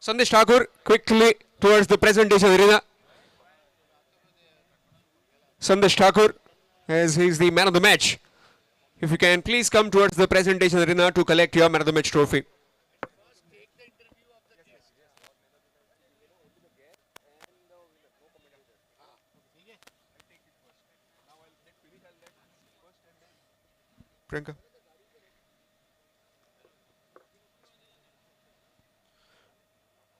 Sandesh Thakur quickly towards the presentation arena. Sandesh Thakur, as he's the man of the match. If you can please come towards the presentation arena to collect your man of the match trophy. Priyanka.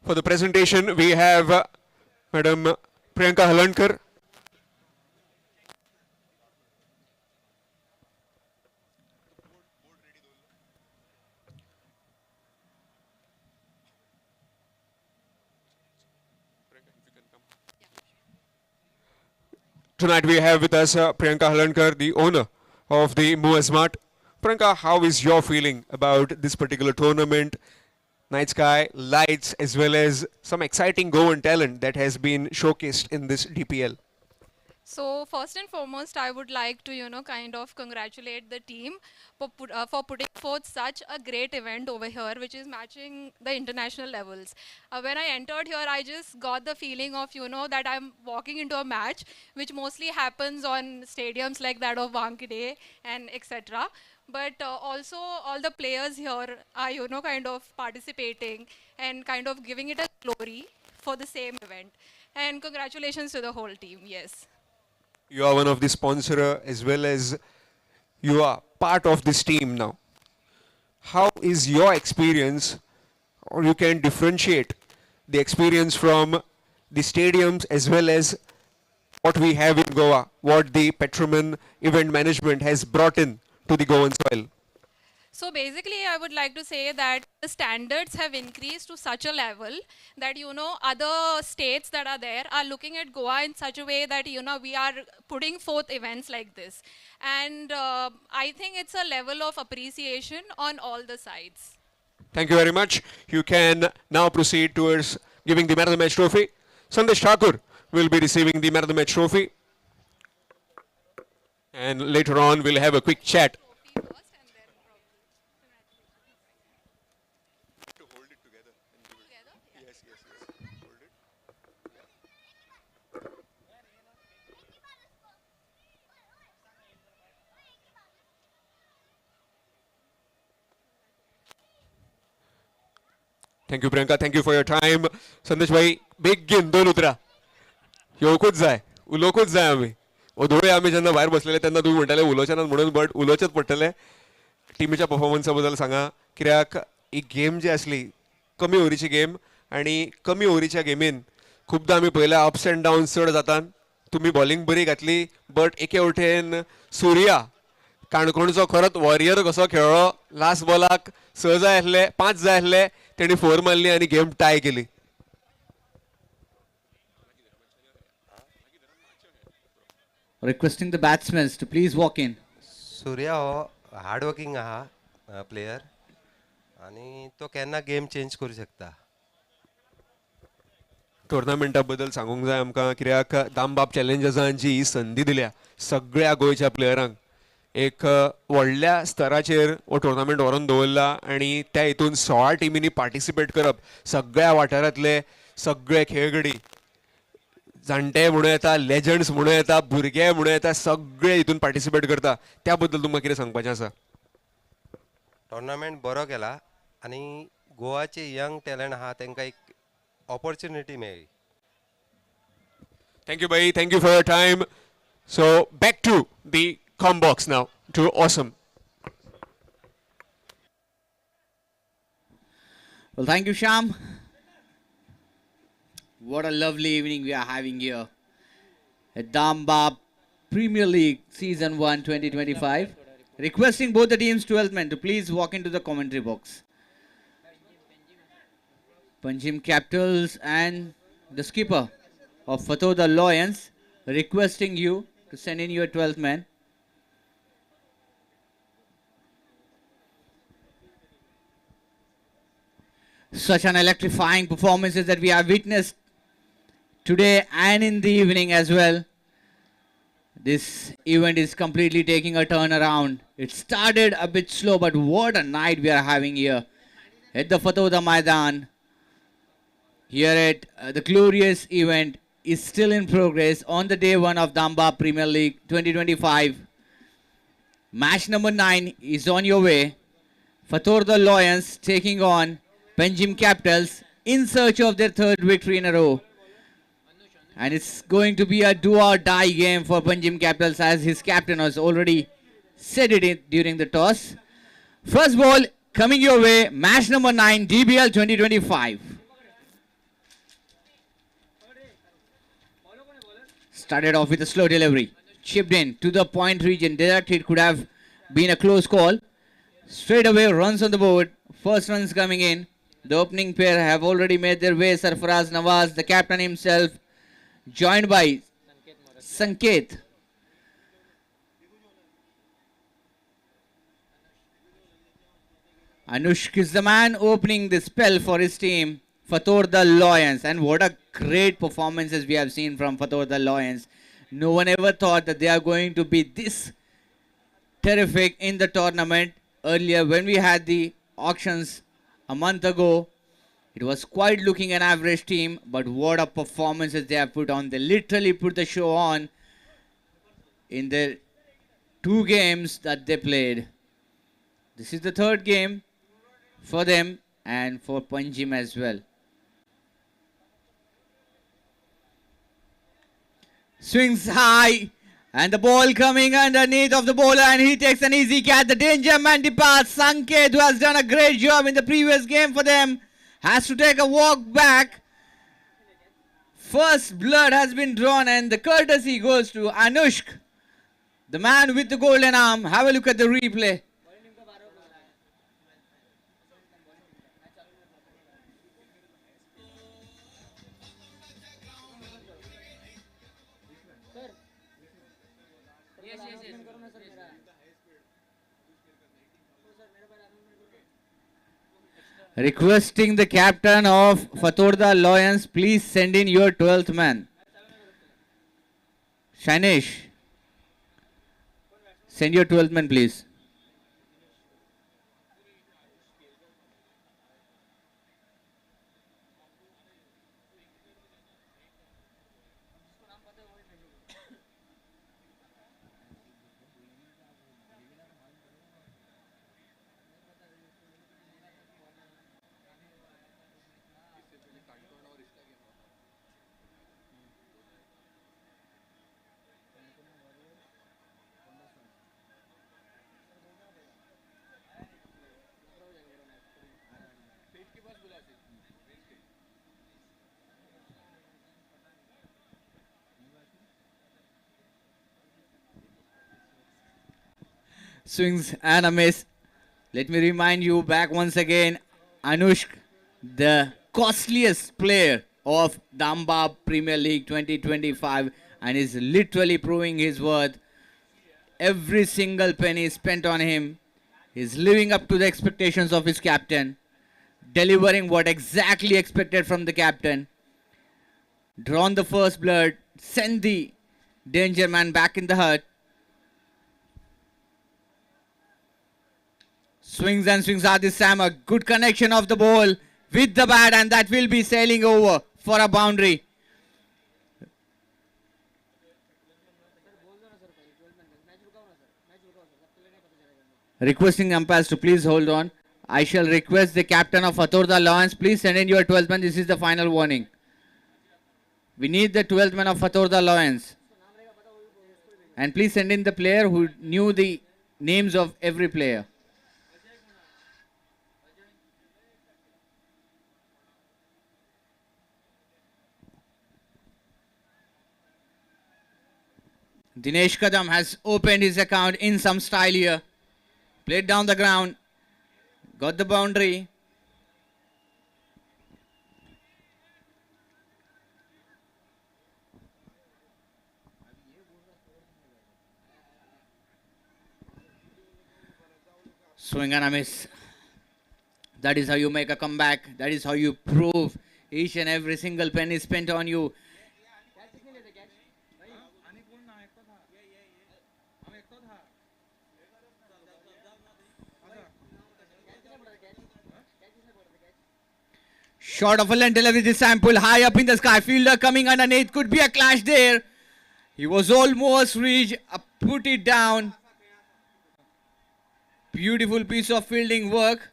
For the presentation, we have Madam Priyanka Halankar. Tonight we have with us Priyanka Halankar, the owner of the Mua Smart. Priyanka, how is your feeling about this particular tournament? Night sky, lights, as well as some exciting Goan talent that has been showcased in this DPL. So first and foremost, I would like to, kind of congratulate the team for putting forth such a great event over here, which is matching the international levels. When I entered here, I just got the feeling of, that I'm walking into a match, which mostly happens on stadiums like that of Wankhede and etc. But also all the players here are, kind of participating and kind of giving it a glory for the same event. And congratulations to the whole team, yes. You are one of the sponsor as well as you are part of this team now. How is your experience, or you can differentiate the experience from the stadiums as well as what we have in Goa, what the Petroman event management has brought in to the Goan soil? So basically, I would like to say that the standards have increased to such a level that, other states that are there are looking at Goa in such a way that, we are putting forth events like this. And I think it's a level of appreciation on all the sides. Thank you very much. You can now proceed towards giving the man of the match trophy. Sandesh Thakur will be receiving the man of the match trophy. And later on, we'll have a quick chat. Thank you, Priyanka. Thank you for your time. Sandesh bhai, begin दोन उतरा. येवकूच जाय, उलोवकूच जाय आमी. ओदोळे आमी जेन्ना भायर बसलेले तेन्ना तुम्ही म्हणटाले उलोवचेनात म्हणून बट उलोवचेच पडटले. टिमीच्या परफॉर्मन्सा बद्दल सांगा कित्याक ही गेम जी आसली कमी ओव्हरीची गेम आणि कमी ओव्हरीच्या गेमीन खूबदां आमी पळयल्या अप्स एंड डाउन्स चड जातात. तुम्ही बॉलिंग बरी घातली बट एके वटेन सुर्या काणकोणचो खरोच वॉरियर कसो खेळ्ळो. लास्ट बॉलाक 6 जाय आसले, 5 जाय आसले, तेणी 4 मारली आणि गेम टाय केली. Requesting the batsmen to please walk in. Surya हो हार्ड वर्किंग आहा प्लेयर आणि तो केन्ना गेम चेंज करू शकता. टुर्नामेंटा बद्दल सांगूंक जाय आमकां कित्याक दामबाब चॅलेंजर्सान जी ही संदी दिल्या सगळ्या गोंयच्या प्लेयरांक एक व्हडल्या स्तराचेर हो टुर्नामेंट व्हरून दवरला आणि त्या हितून 16 टिमींनी पार्टिसिपेट करप. सगळ्या वाठारांतले सगळे खेळगडी जाणटे म्हणूं येता, लेजंड्स म्हणूं येता, भुरगे म्हणूं येता, सगळे हितून पार्टिसिपेट करता. त्या बद्दल तुमकां कितें सांगपाचें आसा? टुर्नामेंट बरो केला आणि गोवाचे यंग टॅलंट आहा तांकां एक ऑपॉर्च्युनिटी मेळ्ळी. Thank you, bhai. Thank you for your time. So back to the com box now to Awesome. Well, thank you, Sham. What a lovely evening we are having here at Dambab Premier League Season 1 2025. Requesting both the teams' 12 men to please walk into the commentary box. Panjim Capitals and the skipper of Fathoda Lions requesting you to send in your 12th man. Such an electrifying performances that we have witnessed today and in the evening as well. This event is completely taking a turn around. It started a bit slow, but what a night we are having here at the Fathoda Maidan. here at the glorious event is still in progress on the day one of Damba Premier League 2025. Match number 9 is on your way. Fator the Lions taking on Panjim Capitals in search of their third victory in a row. And it's going to be a do or die game for Panjim Capitals, as his captain has already said it during the toss. First ball coming your way, match number 9, DPL 2025. Started off with a slow delivery. Chipped in to the point region. Direct hit could have been a close call. Straight away runs on the board. First runs coming in. The opening pair have already made their way. Sarfaraz Nawaz, the captain himself, joined by Sanket. Anushk is the man opening the spell for his team, Fator the Lions. And what a great performances we have seen from Fator the Lions. No one ever thought that they are going to be this terrific in the tournament. Earlier when we had the auctions a month ago, it was quite looking an average team, but what a performances they have put on. They literally put the show on in their 2 games that they played. This is the 3rd game for them and for Panjim as well. Swings high and the ball coming underneath of the bowler, and he takes an easy catch. The danger man departs. Sanket, who has done a great job in the previous game for them, has to take a walk back. First blood has been drawn and the courtesy goes to Anushk, the man with the golden arm. Have a look at the replay. Requesting the captain of Fatorda Lions, please send in your 12th man. Shainesh, send your 12th man, please. Swings and a miss. Let me remind you back once again, Anushk, the costliest player of Damba Premier League 2025, and is literally proving his worth. Every single penny spent on him is living up to the expectations of his captain, delivering what exactly expected from the captain. Drawn the first blood, sent the danger man back in the hut. Swings and swings are this time. A good connection of the ball with the bat, and that will be sailing over for a boundary. Requesting umpires to please hold on. I shall request the captain of Fatorda Lions, please send in your 12th man. This is the final warning. We need the 12th man of Fatorda Lions. And please send in the player who knew the names of every player. Dinesh Kadam has opened his account in some style here. Played down the ground. Got the boundary. Swing and a miss. That is how you make a comeback. That is how you prove each and every single penny spent on you. Short of a length delivery this time, pull high up in the sky. Fielder coming underneath, could be a clash there. He was almost reached, put it down. Beautiful piece of fielding work.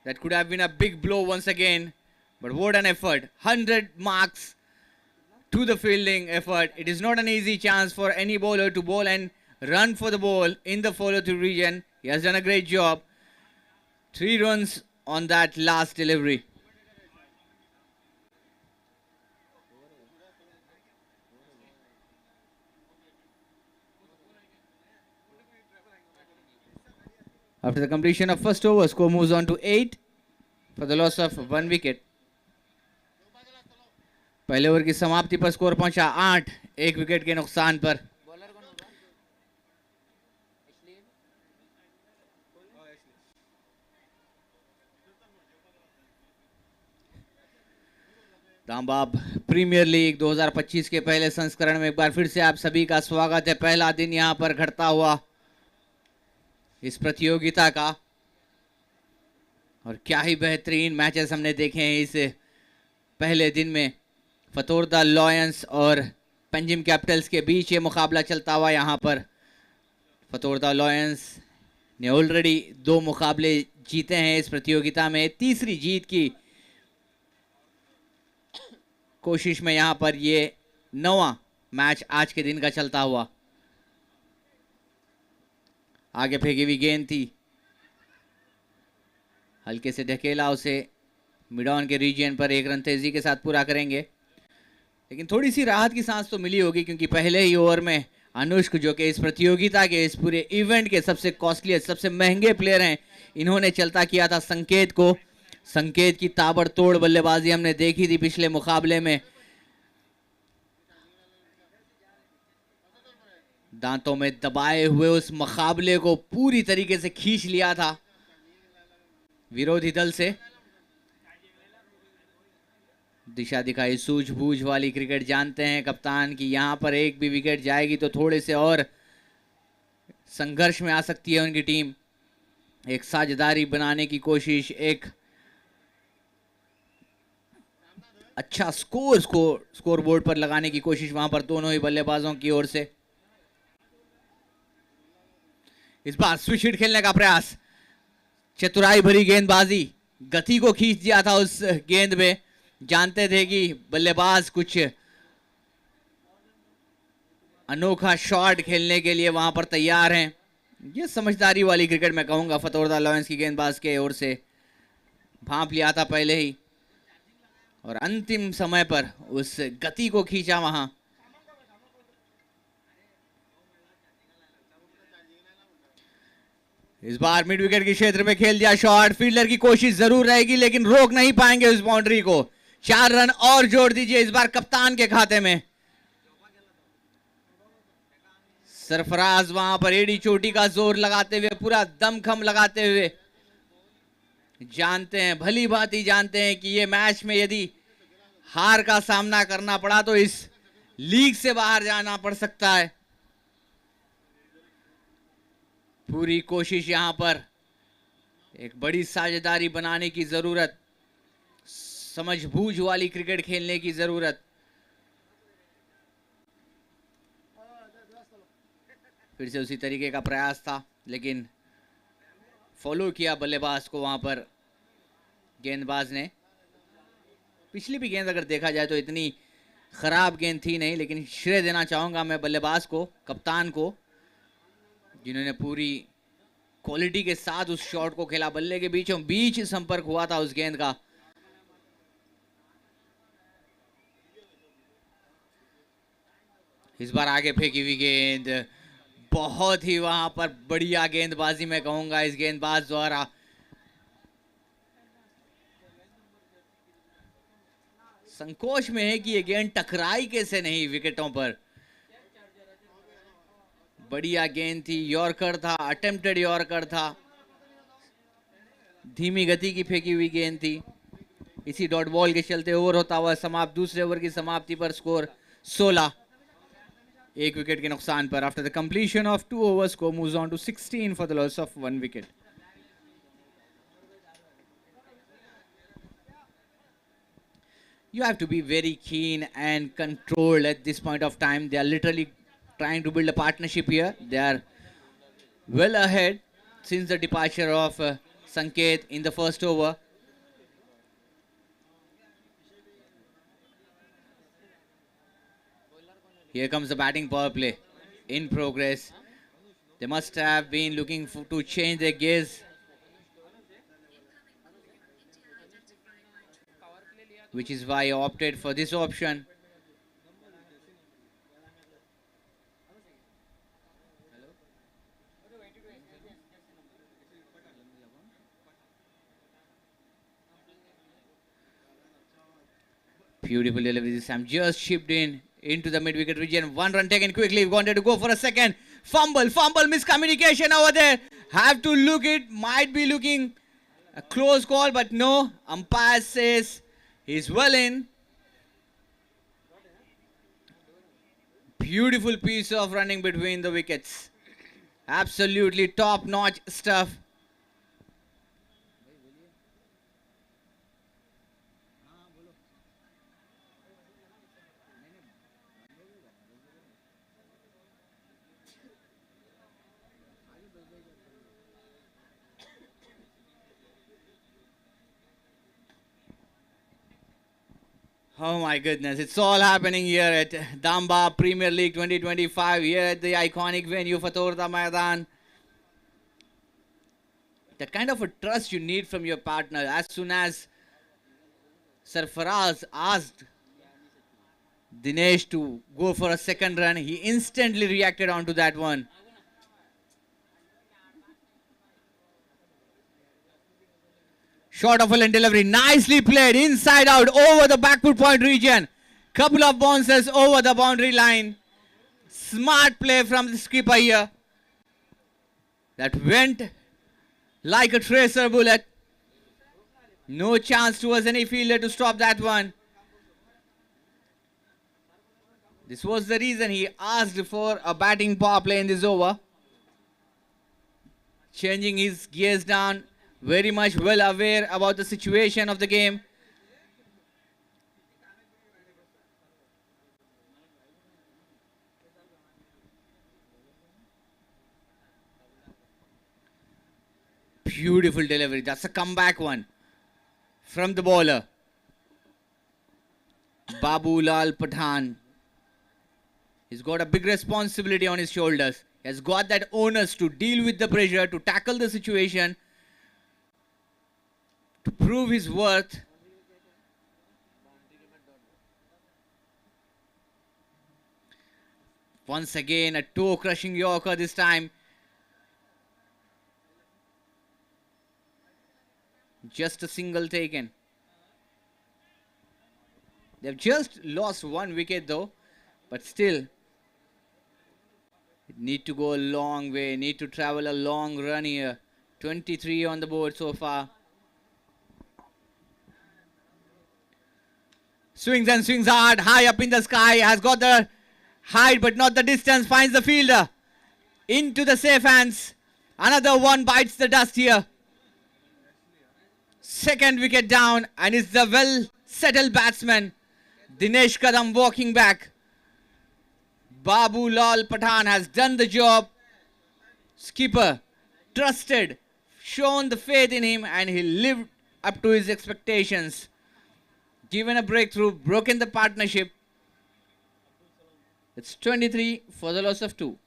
That could have been a big blow once again. But what an effort. 100 marks to the fielding effort. It is not an easy chance for any bowler to bowl and run for the ball in the follow-through region. He has done a great job. 3 runs on that last delivery. After the completion of first over, score moves on to 8 for the loss of 1 wicket. पहले over की समाप्ति पर score पहुंचा 8, 1 wicket के नुकसान पर. Dambab premiere league 2025 के पहले संस्करण में एक बार फिर से आप सभी का स्वागत है. पहला दिन यहां पर घटता हुआ इस प्रतियोगिता का, और क्या ही बेहतरीन मैचेस हमने देखे हैं इस पहले दिन में. फतोरदा लॉयंस और पंजिम कैपिटल्स के बीच ये मुकाबला चलता हुआ यहां पर. फतोरदा लॉयंस ने ऑलरेडी 2 मुकाबले जीते हैं इस प्रतियोगिता में. तीसरी जीत की कोशिश में यहां पर ये 9वां मैच आज के दिन का चलता हुआ. आगे फेंकी हुई गेंद थी, हल्के से ढकेला उसे मिड ऑन के रीजन पर. 1 रन तेजी के साथ पूरा करेंगे, लेकिन थोड़ी सी राहत की सांस तो मिली होगी, क्योंकि पहले ही ओवर में अनुष्क, जो कि इस प्रतियोगिता के इस पूरे इवेंट के सबसे कॉस्टली, सबसे महंगे प्लेयर हैं, इन्होंने चलता किया था संकेत को. संकेत की ताबड़तोड़ बल्लेबाजी हमने देखी थी पिछले मुकाबले में. दांतों में दबाए हुए उस मुकाबले को पूरी तरीके से खींच लिया था विरोधी दल से. दिशा दिखाई सूझबूझ वाली क्रिकेट जानते हैं कप्तान कि यहां पर एक भी विकेट जाएगी तो थोड़े से और संघर्ष में आ सकती है उनकी टीम. एक साझेदारी बनाने की कोशिश, एक अच्छा स्कोर बोर्ड पर लगाने की कोशिश वहां पर दोनों ही बल्लेबाजों की ओर से. इस बार स्विच हिट खेलने का प्रयास, चतुराई भरी गेंदबाजी, गति को खींच दिया था उस गेंद में. जानते थे कि बल्लेबाज कुछ अनोखा शॉट खेलने के लिए वहां पर तैयार हैं. ये समझदारी वाली क्रिकेट मैं कहूंगा फतोरदा लॉयंस की गेंदबाज के ओर से. भांप लिया था पहले ही, और अंतिम समय पर उस गति को खींचा वहां. इस बार मिड विकेट के क्षेत्र में खेल दिया शॉट. फील्डर की कोशिश जरूर रहेगी, लेकिन रोक नहीं पाएंगे उस बाउंड्री को. 4 रन और जोड़ दीजिए इस बार कप्तान के खाते में. सरफराज वहां पर एड़ी चोटी का जोर लगाते हुए, पूरा दमखम लगाते हुए, जानते हैं, भली भांति जानते हैं कि ये मैच में यदि हार का सामना करना पड़ा तो इस लीग से बाहर जाना पड़ सकता है. पूरी कोशिश यहां पर, एक बड़ी साझेदारी बनाने की जरूरत, समझबूझ वाली क्रिकेट खेलने की जरूरत. फिर से उसी तरीके का प्रयास था, लेकिन फॉलो किया बल्लेबाज को वहां पर गेंदबाज ने. पिछली भी गेंद अगर देखा जाए तो इतनी खराब गेंद थी नहीं, लेकिन श्रेय देना चाहूंगा मैं बल्लेबाज को, कप्तान को, जिन्होंने पूरी क्वालिटी के साथ उस शॉट को खेला. बल्ले के बीचों बीच संपर्क हुआ था उस गेंद का. इस बार आगे फेंकी हुई गेंद, बहुत ही वहां पर बढ़िया गेंदबाजी मैं कहूंगा इस गेंदबाज द्वारा. संकोच में है कि ये गेंद टकराई कैसे नहीं विकेटों पर. बढ़िया गेंद थी, यॉर्कर था, अटेम्प्टेड यॉर्कर था, धीमी गति की फेंकी हुई गेंद थी. इसी डॉट बॉल के चलते ओवर होता हुआ समाप्त. दूसरे ओवर की समाप्ति पर स्कोर 16, 1 विकेट के नुकसान पर. After the completion of 2 overs, score moves on to 16 for the loss of 1 wicket. You have to be very keen and controlled at this point of time. They are literally trying to build a partnership here. They are well ahead since the departure of Sanket in the first over. Here comes the batting power play in progress. They must have been looking to change their gears, which is why I opted for this option. Beautiful delivery this time. Just chipped in into the mid-wicket region. One run taken quickly. Wanted to go for a second. Fumble, miscommunication over there. Have to look it. Might be looking a close call, but no. Umpire says he's well in. Beautiful piece of running between the wickets. Absolutely top-notch stuff. Oh my goodness, it's all happening here at Damba Premier League 2025, here at the iconic venue Fatorda Maidan. That kind of a trust you need from your partner. As soon as Sarfaraz asked Dinesh to go for a second run, he instantly reacted onto that one. Short of a lane delivery, nicely played, inside out, over the backward point region. Couple of bounces over the boundary line. Smart play from the skipper here. That went like a tracer bullet. No chance towards any fielder to stop that one. This was the reason he asked for a batting power play in this over. Changing his gears down. Very much well aware about the situation of the game. Beautiful delivery. That's a comeback one from the bowler. Babulal Pathan. He's got a big responsibility on his shoulders. He has got that onus to deal with the pressure, to tackle the situation, to prove his worth. Once again, a toe-crushing Yorker this time. Just a single taken. They've just lost one wicket though, but still need to go a long way, need to travel a long run here. 23 on the board so far. Swings and swings hard, high up in the sky, has got the height but not the distance, finds the fielder. Into the safe hands. Another one bites the dust here. Second wicket down, and it's the well-settled batsman, Dinesh Kadam, walking back. Babulal Pathan has done the job. Skipper trusted, shown the faith in him, and he lived up to his expectations. Given a breakthrough, broken the partnership. It's 23 for the loss of 2.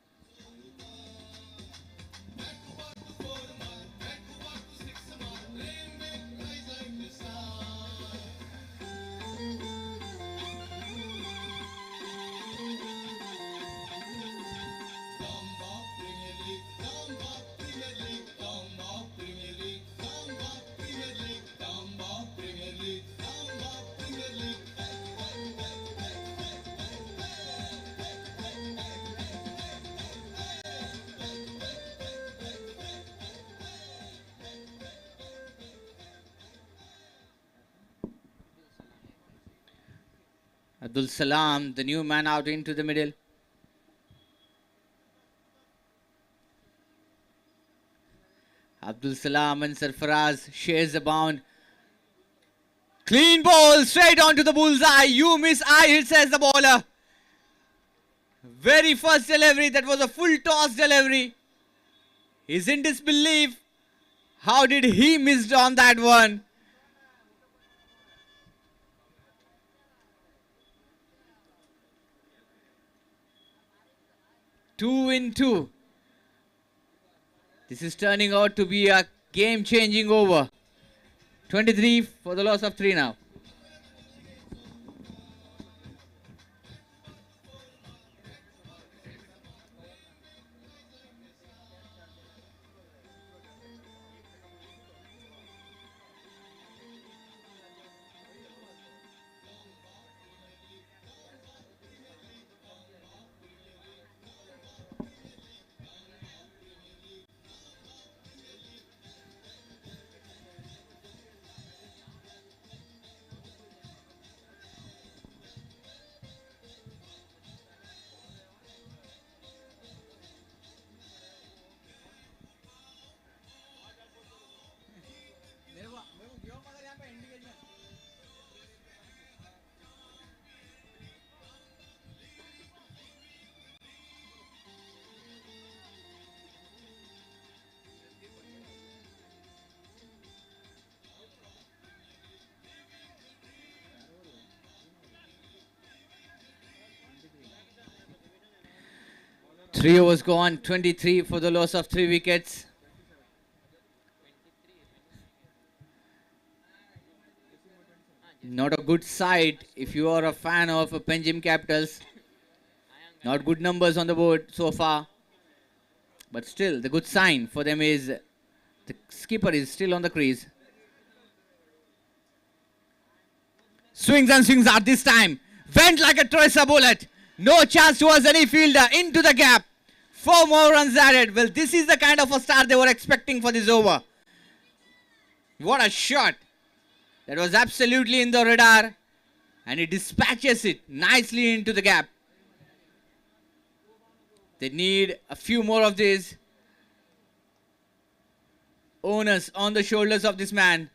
Abdul Salam, the new man, out into the middle. Abdul Salam and Sarfaraz shares the bound. Clean ball straight onto the bullseye. You miss, I hit, says the bowler. Very first delivery, that was a full toss delivery. He's in disbelief. How did he miss on that one? Two in two. This is turning out to be a game-changing over. 23 for the loss of 3 now. Three overs gone, 23 for the loss of 3 wickets. Not a good sight if you are a fan of Panjim Capitals. Not good numbers on the board so far. But still, the good sign for them is the skipper is still on the crease. Swings and swings out this time. Went like a tracer bullet. No chance towards any fielder. Into the gap. 4 more runs added. Well, this is the kind of a start they were expecting for this over. What a shot. That was absolutely in the radar. And he dispatches it nicely into the gap. They need a few more of these. Onus on the shoulders of this man.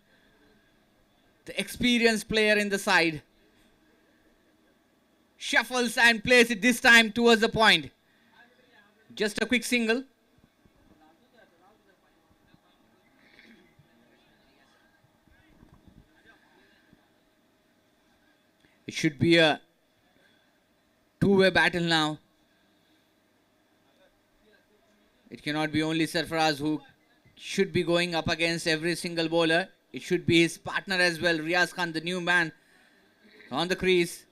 The experienced player in the side. Shuffles and plays it this time towards the point. Just a quick single. It should be a two-way battle now. It cannot be only Sarfaraz who should be going up against every single bowler. It should be his partner as well, Riaz Khan, the new man on the crease.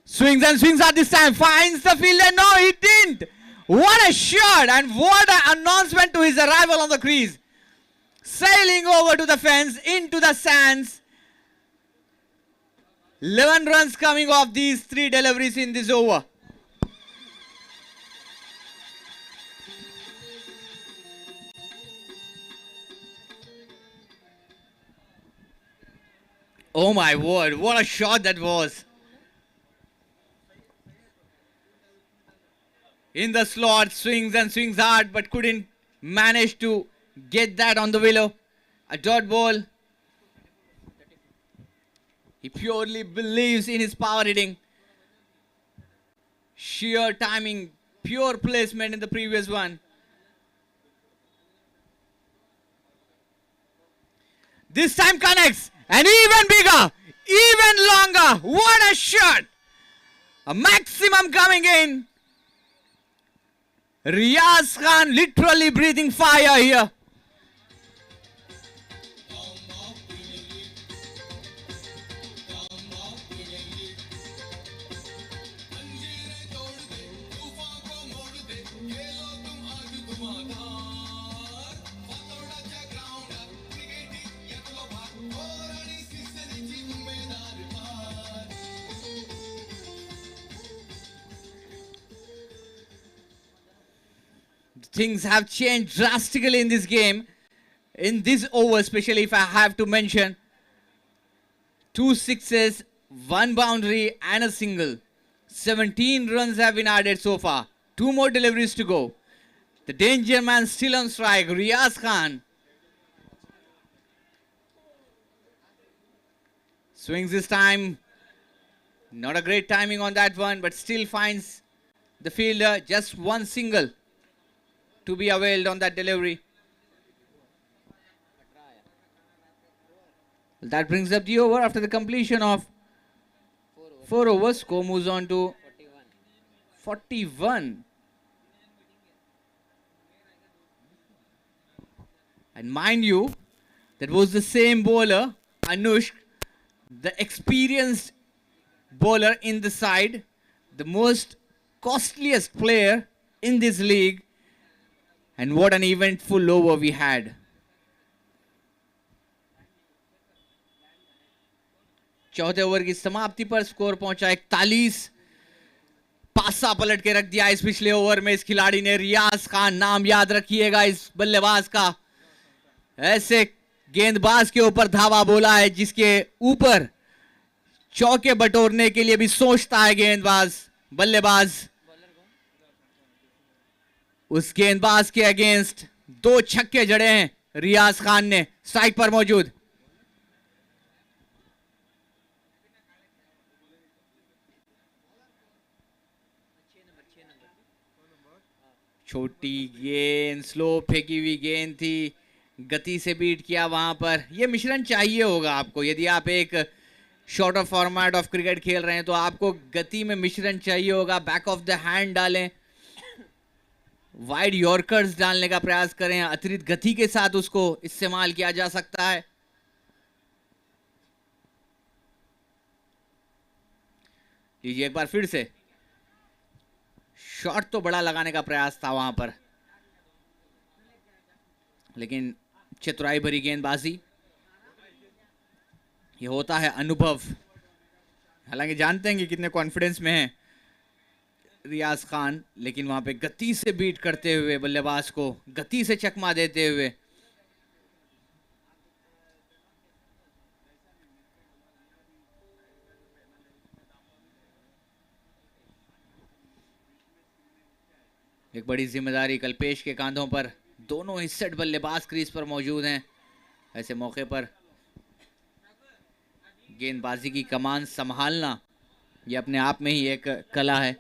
Swings and swings at this time. Finds the fielder. No, he didn't. What a shot and what an announcement to his arrival on the crease. Sailing over to the fence, into the sands. 11 runs coming off these 3 deliveries in this over. Oh my word, what a shot that was. In the slot, swings and swings hard, but couldn't manage to get that on the willow. A dot ball. He purely believes in his power hitting. Sheer timing, pure placement in the previous one. This time connects, and even bigger, even longer. What a shot! A maximum coming in. Riaz Khan literally breathing fire here. Things have changed drastically in this game. In this over, especially if I have to mention. 2 sixes, 1 boundary and a single. 17 runs have been added so far. 2 more deliveries to go. The danger man still on strike, Riaz Khan. Swings this time. Not a great timing on that one, but still finds the fielder. Just one single to be availed on that delivery. That brings up the over after the completion of 4 overs. Score moves on to 41. And mind you, that was the same bowler, Anushk, the experienced bowler in the side, the most costliest player in this league. And what an eventful over we had. चौथे over की समाप्ति पर score पहुंचा 41। पासा पलट के रख दिया इस पिछले ओवर में इस खिलाड़ी ने। रियाज खान नाम याद रखिएगा इस बल्लेबाज का। ऐसे गेंदबाज के ऊपर धावा बोला है जिसके ऊपर चौके बटोरने के लिए भी सोचता है गेंदबाज बल्लेबाज। उस गेंदबाज के अगेंस्ट 2 छक्के जड़े हैं रियाज खान ने स्ट्राइक पर मौजूद। छोटी गेंद, स्लो फेंकी हुई गेंद थी, गति से बीट किया वहां पर। यह मिश्रण चाहिए होगा आपको यदि आप एक शॉर्टर फॉर्मेट ऑफ क्रिकेट खेल रहे हैं तो आपको गति में मिश्रण चाहिए होगा। बैक ऑफ द हैंड डालें, वाइड यॉर्कर्स डालने का प्रयास करें, अतिरिक्त गति के साथ उसको इस्तेमाल किया जा सकता है। लीजिए एक बार फिर से शॉट तो बड़ा लगाने का प्रयास था वहां पर, लेकिन चतुराई भरी गेंदबाजी। ये होता है अनुभव। हालांकि जानते हैं कि कितने कॉन्फिडेंस में है रियाज खान, लेकिन वहां पे गति से बीट करते हुए बल्लेबाज को गति से चकमा देते हुए एक बड़ी जिम्मेदारी कल्पेश के कांधों पर। दोनों ही सेट बल्लेबाज क्रीज पर मौजूद हैं। ऐसे मौके पर गेंदबाजी की कमान संभालना यह अपने आप में ही एक कला है।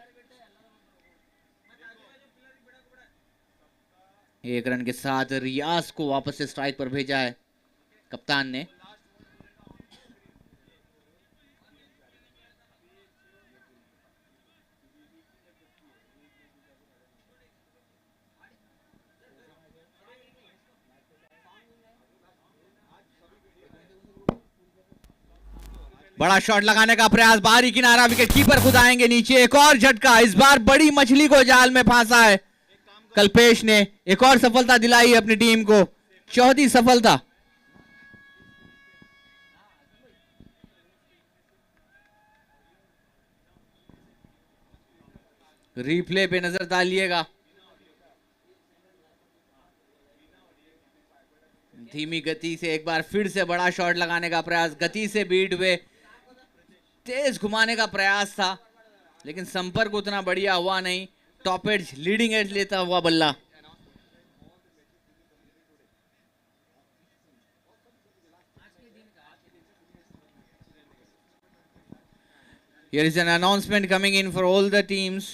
1 रन के साथ रियाज को वापस से स्ट्राइक पर भेजा है कप्तान ने। बड़ा शॉट लगाने का प्रयास, बाहरी किनारा, विकेट कीपर खुद आएंगे नीचे। एक और झटका, इस बार बड़ी मछली को जाल में फांसा है कल्पेश ने। एक और सफलता दिलाई अपनी टीम को, चौथी सफलता। रिप्ले पे नजर डालिएगा। धीमी गति से एक बार फिर से बड़ा शॉट लगाने का प्रयास, गति से बीट हुए, तेज घुमाने का प्रयास था, लेकिन संपर्क उतना बढ़िया हुआ नहीं। टॉप एज, लीडिंग एज लेता हुआ बल्ला। Here is an announcement coming in for all the teams.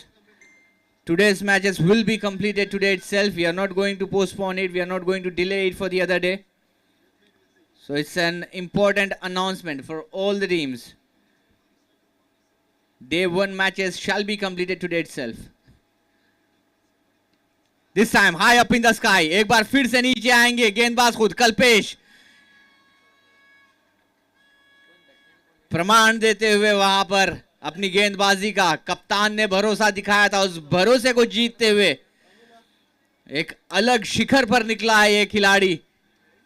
Today's matches will be completed today itself. We are not going to postpone it. We are not going to delay it for the other day. So it's an important announcement for all the teams. Day 1 matches shall be completed today itself. This time high up in the sky. एक बार फिर से नीचे आएंगे गेंदबाज खुद कल्पेश, प्रमाण देते हुए वहां पर अपनी गेंदबाजी का। कप्तान ने भरोसा दिखाया था, उस भरोसे को जीतते हुए एक अलग शिखर पर निकला है ये खिलाड़ी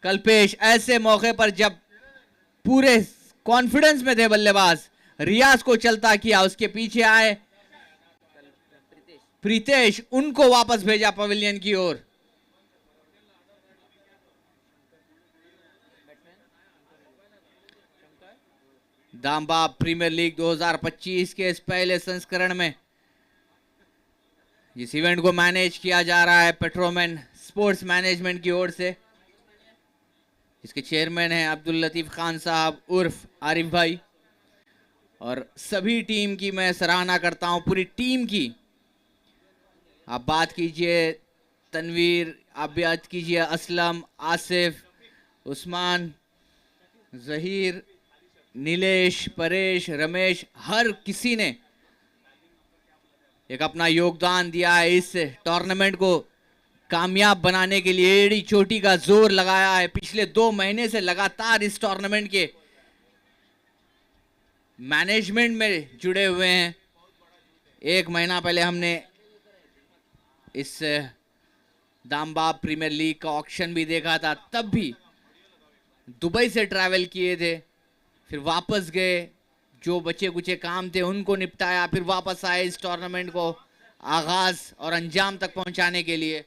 कल्पेश। ऐसे मौके पर जब पूरे कॉन्फिडेंस में थे बल्लेबाज, रियाज को चलता किया, उसके पीछे आए प्रीतेश, उनको वापस भेजा पवेलियन की ओर। दामबाब प्रीमियर लीग 2025 के इस पहले संस्करण में इस इवेंट को मैनेज किया जा रहा है पेट्रोमैन स्पोर्ट्स मैनेजमेंट की ओर से। इसके चेयरमैन हैं अब्दुल लतीफ खान साहब उर्फ आरिफ भाई। और सभी टीम की मैं सराहना करता हूं, पूरी टीम की। आप बात कीजिए तनवीर, आप बात कीजिए असलम, आसिफ, उस्मान, जहीर, नीलेश, परेश, रमेश, हर किसी ने एक अपना योगदान दिया है इस टूर्नामेंट को कामयाब बनाने के लिए। एड़ी चोटी का जोर लगाया है, पिछले 2 महीने से लगातार इस टूर्नामेंट के मैनेजमेंट में जुड़े हुए हैं। 1 महीना पहले हमने इस दामबाब प्रीमियर लीग का ऑक्शन भी देखा था, तब भी दुबई से ट्रैवल किए थे, फिर वापस गए, जो बचे कुचे काम थे उनको निपटाया, फिर वापस आए इस टूर्नामेंट को आगाज और अंजाम तक पहुंचाने के लिए।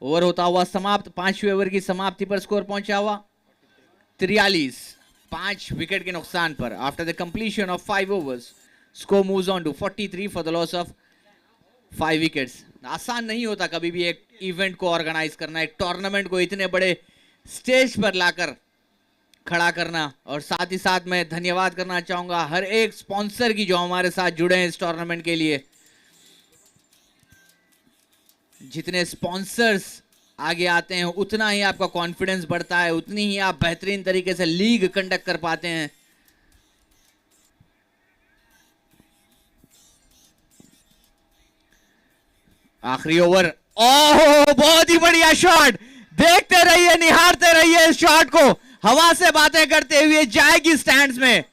ओवर होता हुआ समाप्त, 5वें ओवर की समाप्ति पर स्कोर पहुंचा हुआ 43, 5 विकेट के नुकसान पर। After the completion of 5 overs score moves on to 43 for the loss of 5 wickets. आसान नहीं होता कभी भी एक इवेंट को ऑर्गेनाइज करना, एक टूर्नामेंट को इतने बड़े स्टेज पर लाकर खड़ा करना। और साथ ही साथ मैं धन्यवाद करना चाहूंगा हर एक स्पॉन्सर की जो हमारे साथ जुड़े हैं इस टूर्नामेंट के लिए। जितने स्पॉन्सर्स आगे आते हैं उतना ही आपका कॉन्फिडेंस बढ़ता है, उतनी ही आप बेहतरीन तरीके से लीग कंडक्ट कर पाते हैं। आखिरी ओवर, ओह बहुत ही बढ़िया शॉट, देखते रहिए, निहारते रहिए इस शॉट को। हवा से बातें करते हुए जाएगी स्टैंड्स में।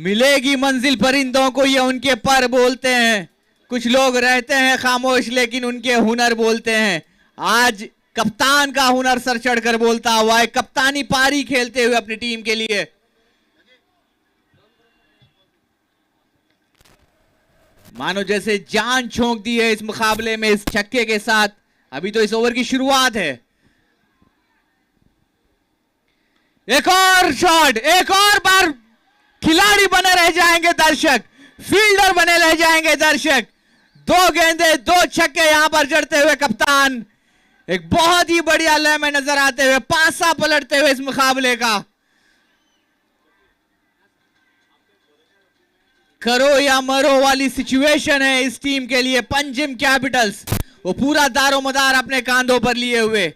मिलेगी मंजिल परिंदों को, ये उनके पर बोलते हैं। कुछ लोग रहते हैं खामोश लेकिन उनके हुनर बोलते हैं। आज कप्तान का हुनर सर चढ़कर बोलता हुआ है, कप्तानी पारी खेलते हुए अपनी टीम के लिए। मानो जैसे जान झोंक दी है इस मुकाबले में इस छक्के के साथ। अभी तो इस ओवर की शुरुआत है। एक और शॉट, एक और बार खिलाड़ी बने रह जाएंगे दर्शक, फील्डर बने रह जाएंगे दर्शक। 2 गेंदे 2 छक्के यहां पर जड़ते हुए कप्तान एक बहुत ही बढ़िया लय में नजर आते हुए, पासा पलटते हुए इस मुकाबले का। करो या मरो वाली सिचुएशन है इस टीम के लिए। पंजिम कैपिटल्स वो पूरा दारोमदार अपने कांधों पर लिए हुए,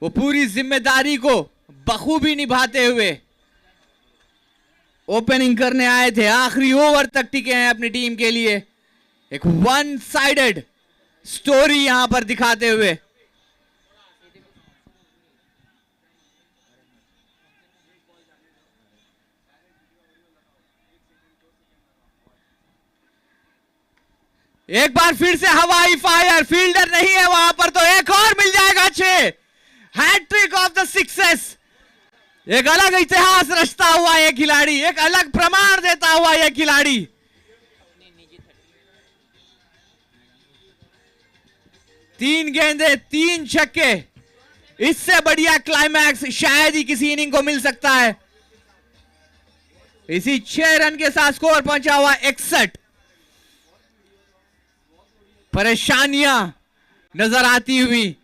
वो पूरी जिम्मेदारी को बखूबी निभाते हुए ओपनिंग करने आए थे, आखिरी ओवर तक टिके हैं अपनी टीम के लिए। एक 1 साइडेड स्टोरी यहां पर दिखाते हुए। एक बार फिर से हवाई फायर, फील्डर नहीं है वहां पर तो एक और मिल जाएगा 6। Hat trick of the sixes. एक अलग इतिहास रचता हुआ यह खिलाड़ी, एक अलग प्रमाण देता हुआ यह खिलाड़ी। तीन गेंदे 3 छक्के, इससे बढ़िया क्लाइमैक्स शायद ही किसी इनिंग को मिल सकता है। इसी 6 रन के साथ स्कोर पहुंचा हुआ 61। परेशानियां नजर आती हुई,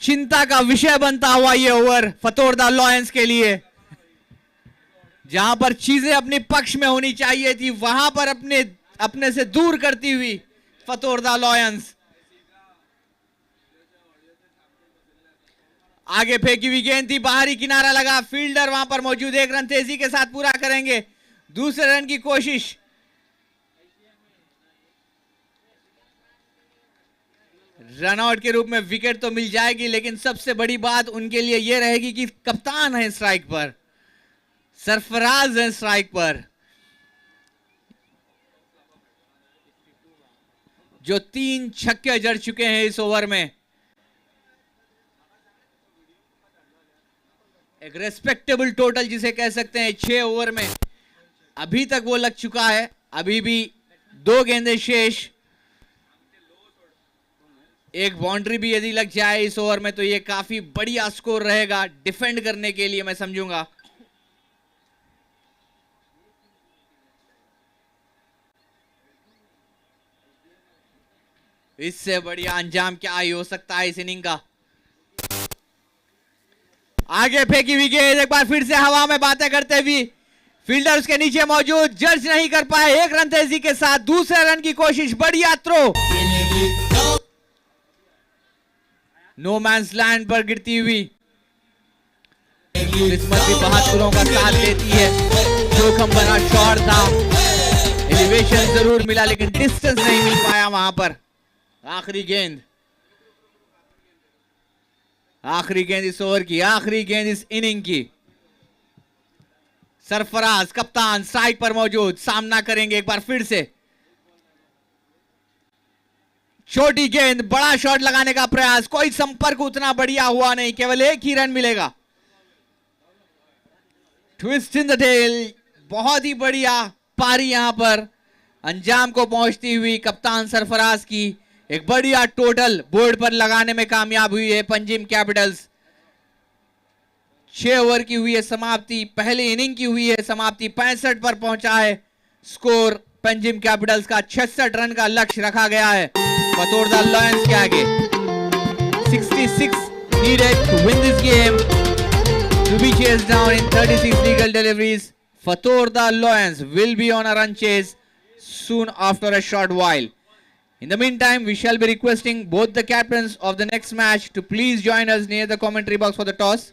चिंता का विषय बनता हुआ ये ओवर फतोरदा लॉयंस के लिए। जहां पर चीजें अपने पक्ष में होनी चाहिए थी वहां पर अपने से दूर करती हुई फतोरदा लॉयंस। आगे फेंकी हुई गेंद थी, बाहरी किनारा लगा, फील्डर वहां पर मौजूद, 1 रन तेजी के साथ पूरा करेंगे। दूसरे रन की कोशिश, रनआउट के रूप में विकेट तो मिल जाएगी, लेकिन सबसे बड़ी बात उनके लिए यह रहेगी कि कप्तान है स्ट्राइक पर, सरफराज है स्ट्राइक पर, जो 3 छक्के जड़ चुके हैं इस ओवर में। एक रेस्पेक्टेबल टोटल जिसे कह सकते हैं 6 ओवर में अभी तक वो लग चुका है। अभी भी 2 गेंदें शेष, एक बाउंड्री भी यदि लग जाए इस ओवर में तो ये काफी बढ़िया स्कोर रहेगा डिफेंड करने के लिए, मैं समझूंगा। इससे बढ़िया अंजाम क्या ही हो सकता है इस इनिंग का। आगे फेंकी हुई गेंद एक बार फिर से हवा में बातें करते हुए फील्डर उसके नीचे मौजूद, जज नहीं कर पाए। एक रन तेजी के साथ दूसरे रन की कोशिश, बढ़िया थ्रो, नो मैंस लैंड पर गिरती हुई। किस्मत भी बहादुरों का साथ देती है। जोखिम भरा शॉट था, एलिवेशन जरूर मिला लेकिन डिस्टेंस नहीं मिल पाया वहां पर। आखिरी गेंद इस ओवर की, आखिरी गेंद इस इनिंग की। सरफराज कप्तान स्ट्राइक पर मौजूद, सामना करेंगे एक बार फिर से। छोटी गेंद, बड़ा शॉट लगाने का प्रयास, कोई संपर्क उतना बढ़िया हुआ नहीं, केवल एक ही रन मिलेगा। ट्विस्ट इन द टेल, बहुत ही बढ़िया पारी यहां पर अंजाम को पहुंचती हुई कप्तान सरफराज की। एक बढ़िया टोटल बोर्ड पर लगाने में कामयाब हुई है पंजाब कैपिटल्स। 6 ओवर की हुई है समाप्ति, पहली इनिंग की हुई है समाप्ति। 65 पर पहुंचा है स्कोर पंजाब कैपिटल्स का। 66 रन का लक्ष्य रखा गया है बतौर द लायंस के आगे। 66 needed to win this game, to be chased down in 36 legal deliveries. Fatorda Lions will be on a run chase soon after a short while. In the meantime, we shall be requesting both the captains of the next match to please join us near the commentary box for the toss.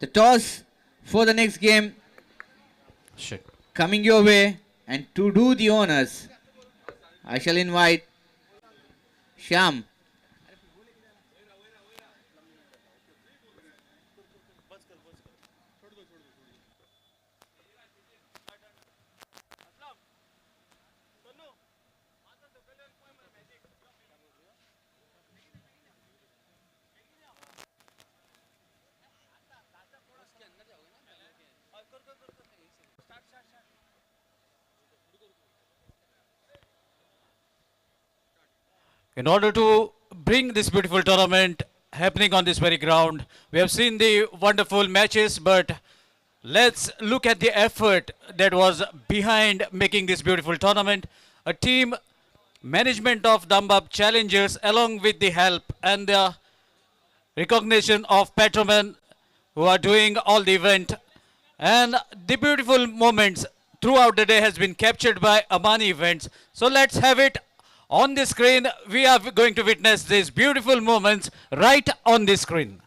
The toss for the next game Shit. coming your way, and to do the honors, I shall invite Shyam. In order to bring this beautiful tournament happening on this very ground, we have seen the wonderful matches, but let's look at the effort that was behind making this beautiful tournament. A team management of Dambab Challengers, along with the help and the recognition of patrolmen who are doing all the event, and the beautiful moments throughout the day has been captured by Amani Events. So let's have it on the screen. We are going to witness these beautiful moments right on the screen.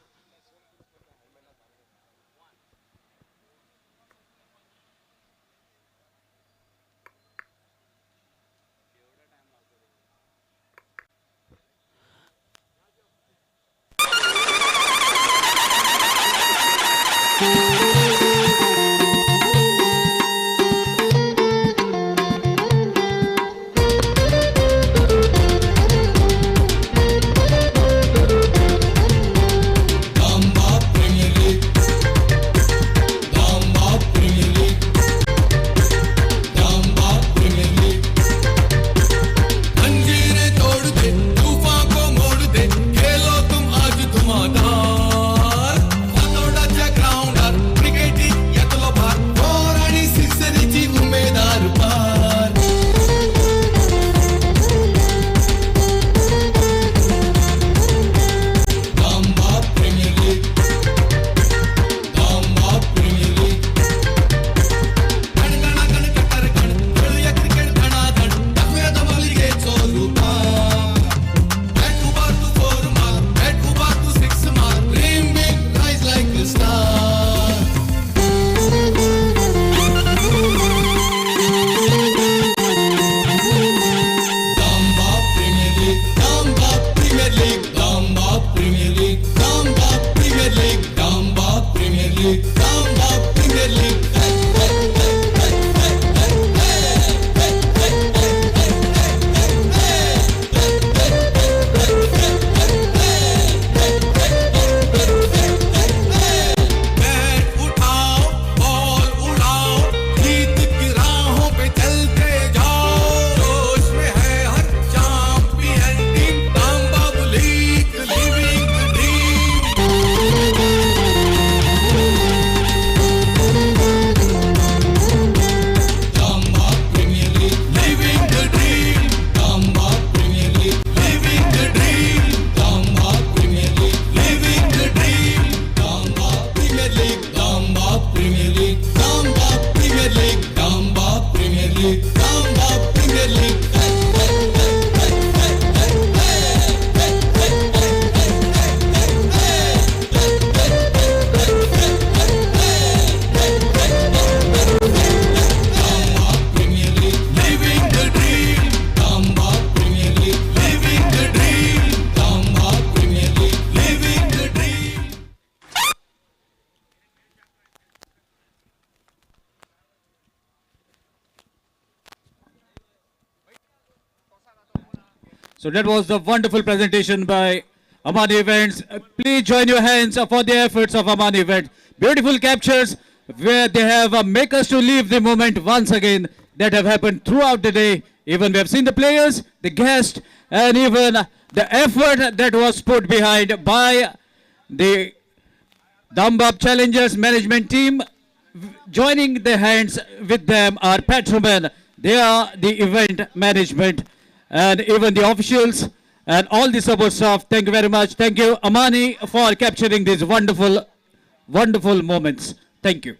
So that was the wonderful presentation by Aman Events. Please join your hands for the efforts of Aman Events. Beautiful captures where they have make us to live the moment once again that have happened throughout the day. Even we have seen the players, the guests, and even the effort that was put behind by the Dambab Challengers management team. Joining the hands with them are patrolmen. They are the event management and even the officials and all the support staff. Thank you very much. Thank you, Amani, for capturing these wonderful, wonderful moments. Thank you.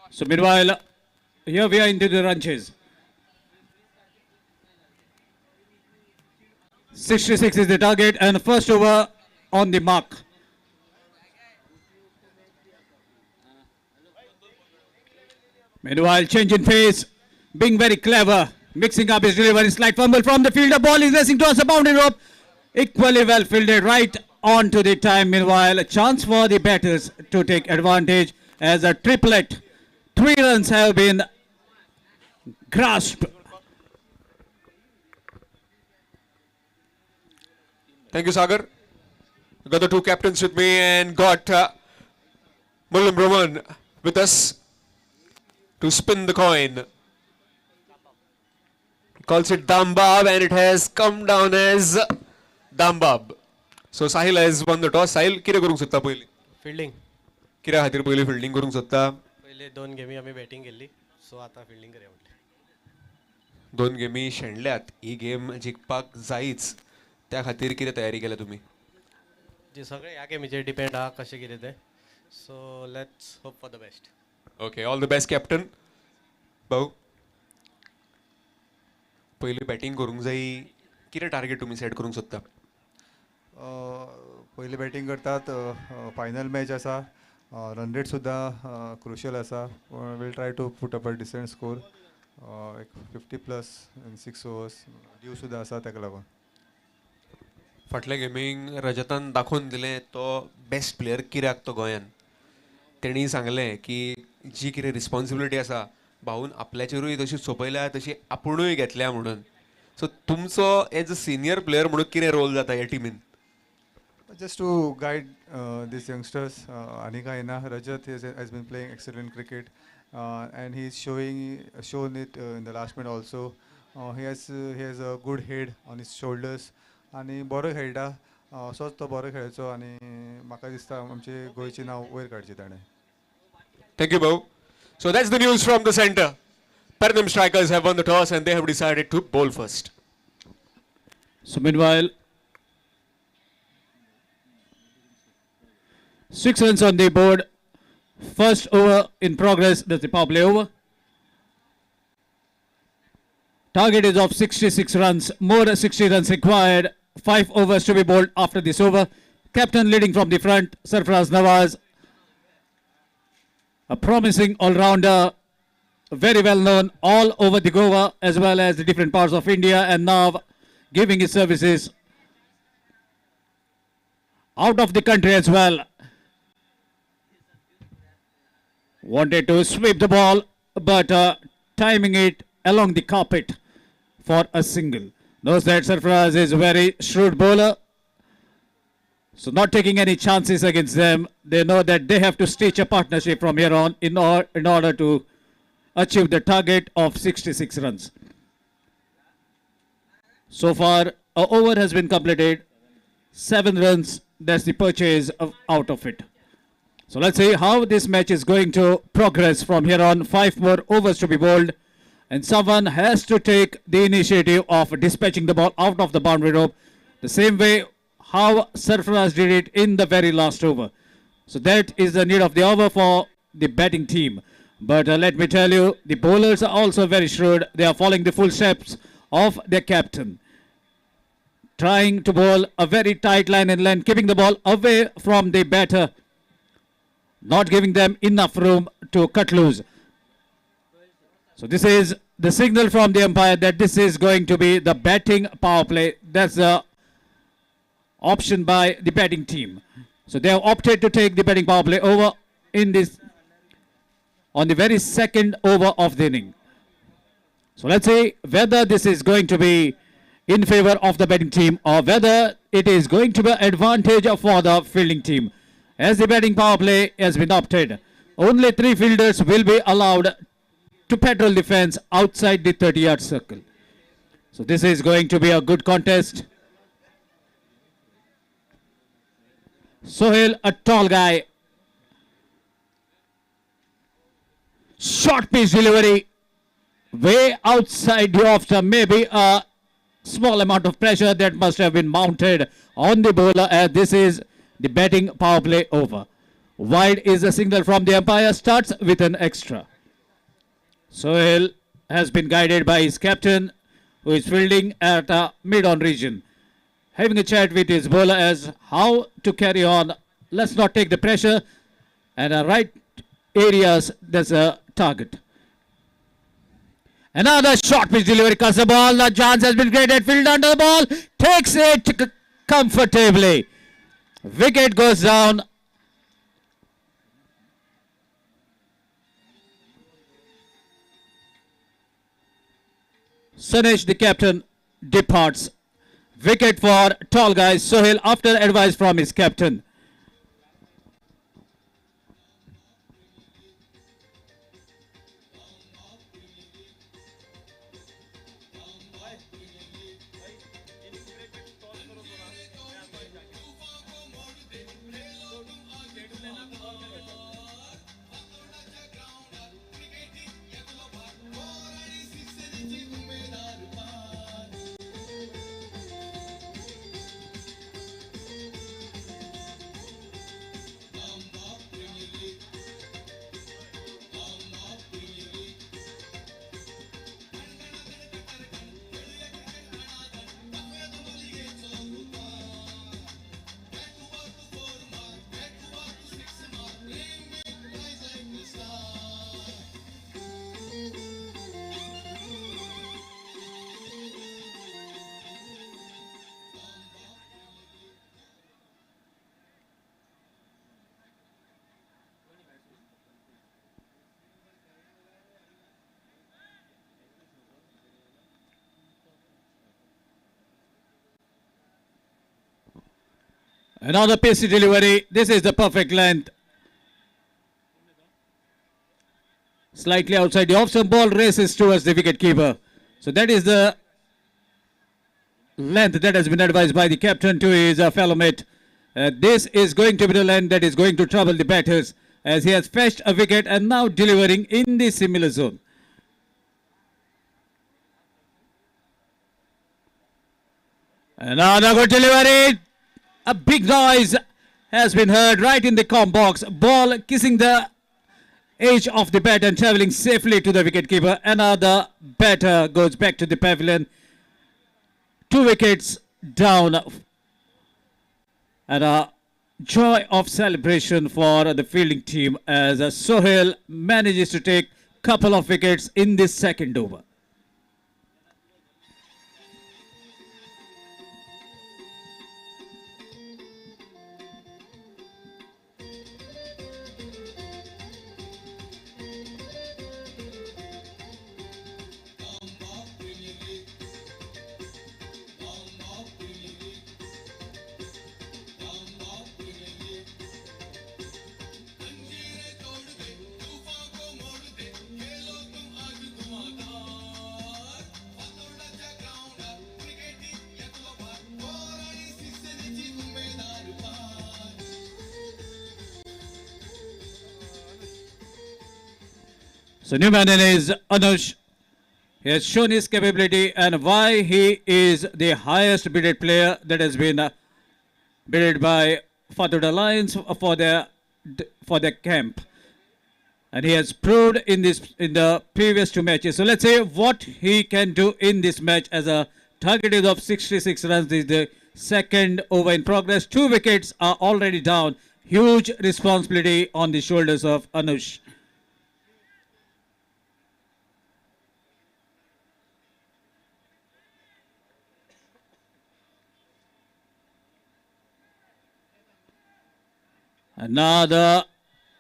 So meanwhile, here we are into the ranches. 66 is the target and first over on the mark. Meanwhile, change in pace, being very clever, mixing up his delivery, slight fumble from the fielder, ball is racing towards the boundary rope, equally well fielded right on to the time. Meanwhile, a chance for the batters to take advantage as a triplet. 3 runs have been grasped. Thank you, Sagar. Got the two captains with me and got Mullam Brahman with us to spin the coin. He calls it Dambab and it has come down as Dambab. So Sahil has won the toss. Sahil, किरे करूंक सोदता पयली? Fielding किरे खातीर पयली fielding करूंक सोदता? पहिले 2 गेमी आम्ही बॅटिंग केली सो आता फिल्डिंग करूया म्हटले. 2 गेमी शेणल्यात. ही गेम जिखपाक जायच. त्या खातीर कितें तयारी केल्या तुम्ही? जे सगळे ह्या गेमीचेर डिपेंड आहा कशें कितें तें. So let's hope for the best. Okay, all the best captain. भाऊ, पयली बॅटिंग करूंक जाय. कितें टार्गेट तुमी सेट करूंक सोदता? पयली बॅटिंग करतात. फायनल मॅच आसा. रन रेट सुद्दां क्रुशियल आसा. Will try to put up a decent score. एक 50+ इन 6 ओवर्स. ड्यू सुद्दां आसा ताका लागून. फाटल्या गेमींग रजतान दाखोवन दिलें तो बेस्ट प्लेयर कित्याक तो गोंयान. तेणी सांगलें की जी कितें रिस्पॉन्सिबिलिटी आसा भाऊन आपल्याचेरूय तशी सोंपयल्या तशी आपुणूय घेतल्या म्हणून. सो तुमचो एज अ सिनियर प्लेयर म्हणून कितें रोल जाता ह्या टिमीन? Just to guide these youngsters, आणि काय ना, Rajat has been playing excellent cricket, and he's shown it in the last minute also. He has a good head on his shoulders आणि बरो खेळटा. असोच तो बरो खेळचो आणि म्हाका दिसता आमचे गोंयचें नांव वयर काडचें ताणें. Thank you, Bau. So that's the news from the center. Pertham Strikers have won the toss and they have decided to bowl first. So meanwhile, 6 runs on the board. First over in progress. That's the power play over. Target is of 66 runs. More 60 runs required. 5 overs to be bowled after this over. Captain leading from the front, Sarfaraz Nawaz. A promising all-rounder. Very well known all over the Goa as well as the different parts of India, and now giving his services out of the country as well. Wanted to sweep the ball, but timing it along the carpet for a single. Knows that Sarfaraz is a very shrewd bowler, so not taking any chances against them. They know that they have to stitch a partnership from here on in order to achieve the target of 66 runs. So far, an over has been completed. 7 runs, that's the purchase out of it. So let's see how this match is going to progress from here on. 5 more overs to be bowled. And someone has to take the initiative of dispatching the ball out of the boundary rope. The same way how Sarfaraz did it in the very last over. So that is the need of the hour for the batting team. But let me tell you, the bowlers are also very shrewd. They are following the full steps of their captain. trying to bowl a very tight line and length, keeping the ball away from the batter, not giving them enough room to cut loose. So this is the signal from the umpire that this is going to be the batting power play. That's the option by the batting team. So they have opted to take the batting power play over in this on the very second over of the inning. So let's see whether this is going to be in favor of the batting team or whether it is going to be an advantage for the fielding team. As the batting power play has been opted, only 3 fielders will be allowed to patrol the fence outside the 30-yard circle. So this is going to be a good contest. Sohail, a tall guy. Short pitch delivery. Way outside the off stump. Maybe a small amount of pressure that must have been mounted on the bowler, as this is the batting power play over. Wide is a signal from the umpire. Starts with an extra. Sohail has been guided by his captain, who is fielding at a mid-on region, having a chat with his bowler as how to carry on. Let's not take the pressure, and right areas there's a target. Another short pitch delivery, cuts the ball. The chance has been created. Field under the ball, takes it comfortably. Wicket goes down. Sanesh, the captain, departs. Wicket for tall guy Sohail after advice from his captain. Another pacey delivery. This is the perfect length. Slightly outside the off-stump, ball races towards the wicket-keeper. So that is the length that has been advised by the captain to his fellow mate. This is going to be the length that is going to trouble the batters, as he has fetched a wicket and now delivering in the similar zone. Another good delivery. A big noise has been heard right in the comp box. Ball kissing the edge of the bat and travelling safely to the wicketkeeper. Another batter goes back to the pavilion. 2 wickets down. And a joy of celebration for the fielding team as Sohail manages to take a couple of wickets in this second over. So new man is Anush. He has shown his capability and why he is the highest bidded player that has been bidded by Fatherhood Alliance for their camp. And he has proved in the previous 2 matches. So let's see what he can do in this match as a target is of 66 runs. This is the second over in progress. 2 wickets are already down. Huge responsibility on the shoulders of Anush. Another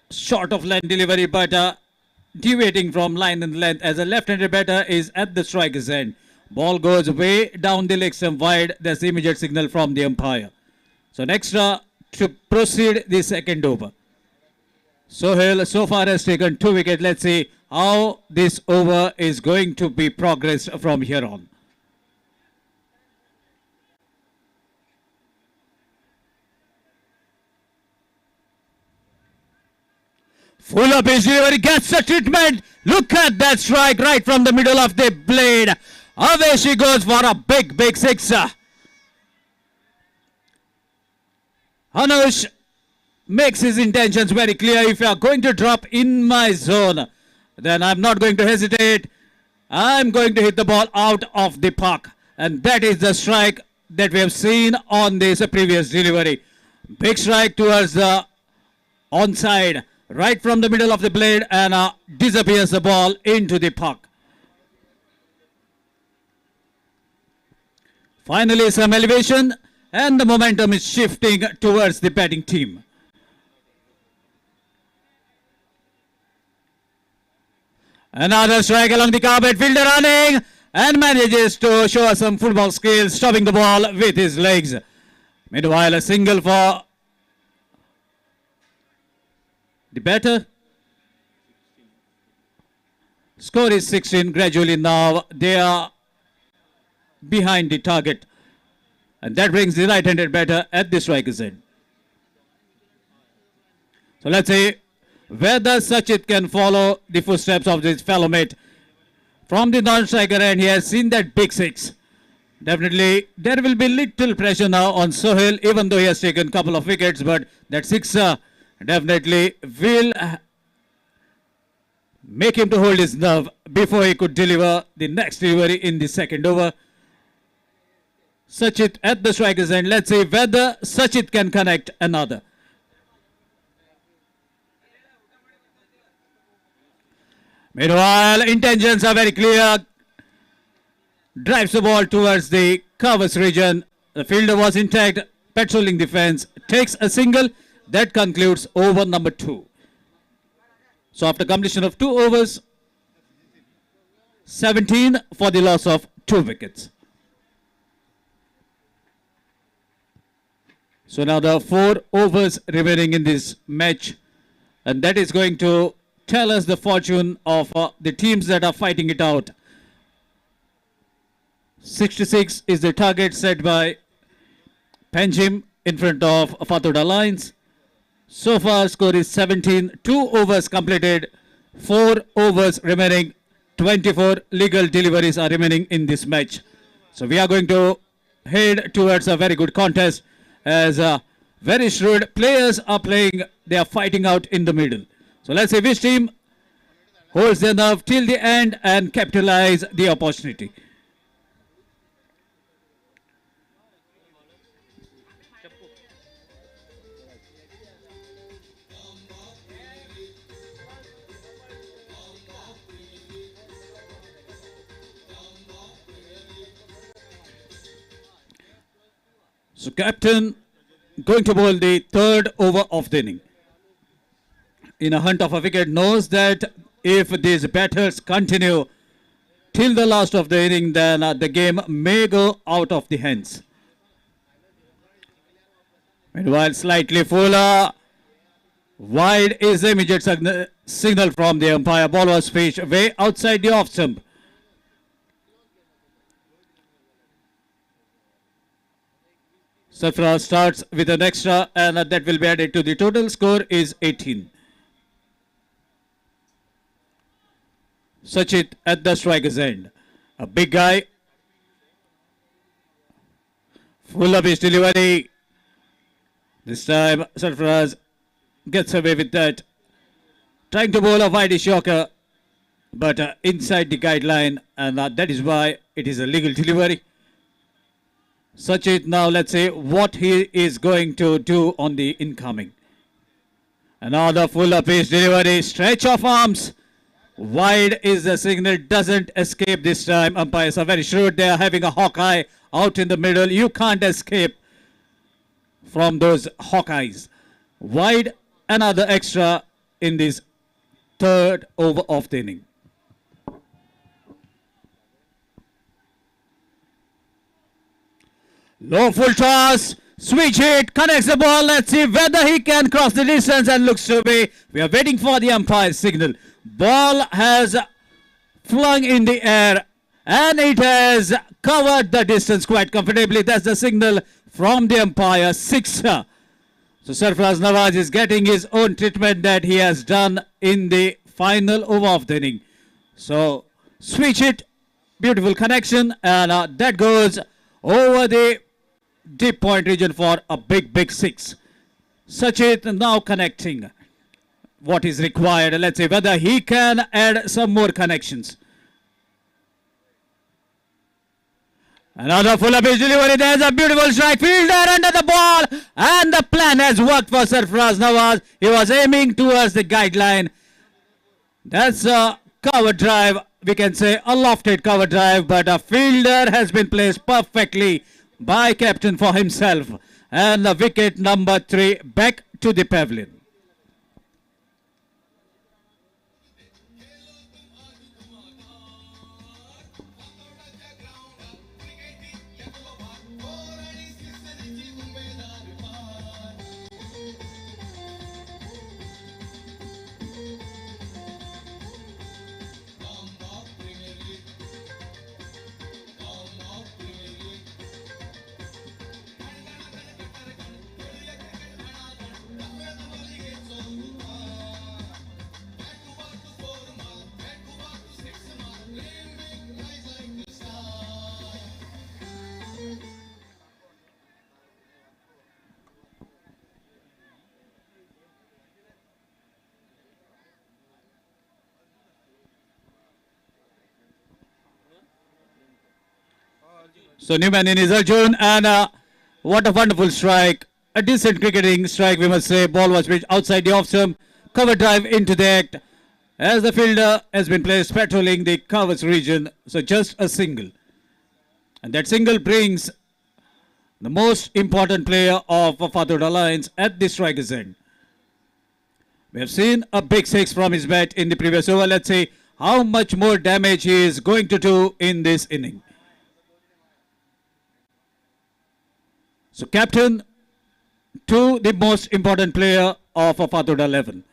short of line delivery, but deviating from line and length as a left-handed batter is at the striker's end. Ball goes way down the leg stump wide. There's immediate signal from the umpire. So an extra to proceed the second over. Sohail so far has taken 2 wickets. Let's see how this over is going to be progressed from here on. Full up his delivery, gets the treatment. Look at that strike right from the middle of the blade. Away she goes for a big sixer. Anush makes his intentions very clear. If you are going to drop in my zone, then I'm not going to hesitate. I'm going to hit the ball out of the park. And that is the strike that we have seen on this previous delivery. Big strike towards the onside, right from the middle of the blade, and disappears the ball into the park. Finally, some elevation, and the momentum is shifting towards the batting team. Another strike along the carpet, fielder running, and manages to show us some football skills, stopping the ball with his legs. Meanwhile, a single for the batter. Score is 16. Gradually now they are behind the target. And that brings the right-handed batter at the striker's end. So let's see whether Sachit can follow the footsteps of his fellow mate. From the non-striker end, he has seen that big six. Definitely, there will be little pressure now on Sohail, even though he has taken a couple of wickets, but that sixer definitely will make him to hold his nerve before he could deliver the next delivery in the second over. Sachit at the striker's end. Let's see whether Sachit can connect another. Meanwhile, intentions are very clear. Drives the ball towards the covers region. The fielder was intact, patrolling the fence. Takes a single. That concludes over number 2. So after completion of 2 overs, 17 for the loss of 2 wickets. So now there are 4 overs remaining in this match, and that is going to tell us the fortune of the teams that are fighting it out. 66 is the target set by Panjim in front of Fatoda Lions. So far score is 17, 2 overs completed, 4 overs remaining, 24 legal deliveries are remaining in this match. So we are going to head towards a very good contest as very shrewd players are playing, they are fighting out in the middle. So let's see which team holds their nerve till the end and capitalize the opportunity. So captain going to bowl the 3rd over of the inning. In a hunt of a wicket, knows that if these batters continue till the last of the inning, then the game may go out of the hands. Meanwhile, slightly fuller. Wide is the immediate signal from the umpire. Ball was pitched way outside the off stump. Safra starts with an extra, and that will be added to the total score is 18. Sachit at the striker's end. A big guy. Full of his delivery. This time Sarfaraz gets away with that. Trying to bowl a wide Yorker, but inside the guideline, and that is why it is a legal delivery. Sachit, now let's see what he is going to do on the incoming. Another full pitch delivery, stretch of arms. Wide is the signal, doesn't escape this time. Umpires are very shrewd. They are having a Hawkeye out in the middle. You can't escape from those Hawkeyes. Wide, another extra in this third over of the inning. Low full toss, switch hit, connects the ball. Let's see whether he can cross the distance, and looks to be. We are waiting for the umpire's signal. Ball has flung in the air and it has covered the distance quite comfortably. That's the signal from the umpire, 6. So Sarfaraz Nawaz is getting his own treatment that he has done in the final over of the inning. So switch it, beautiful connection, and that goes over the deep point region for a big 6. Sachit now connecting what is required. Let's see whether he can add some more connections. Another full pitch delivery. There's a beautiful strike. Fielder under the ball, and the plan has worked for Sarfaraz Nawaz. He was aiming towards the guideline. That's a cover drive. We can say a lofted cover drive, but a fielder has been placed perfectly by captain for himself. And the wicket number 3 back to the pavilion. So Newman in his Arjun, and what a wonderful strike. A decent cricketing strike, we must say. Ball was pitched outside the off stump. Cover drive into the act as the fielder has been placed patrolling the covers region. So just a single. And that single brings the most important player of Fatherhood Alliance at the striker's end. We have seen a big 6 from his bat in the previous over. Let's see how much more damage he is going to do in this inning. So captain to the most important player of a Fatherhood 11.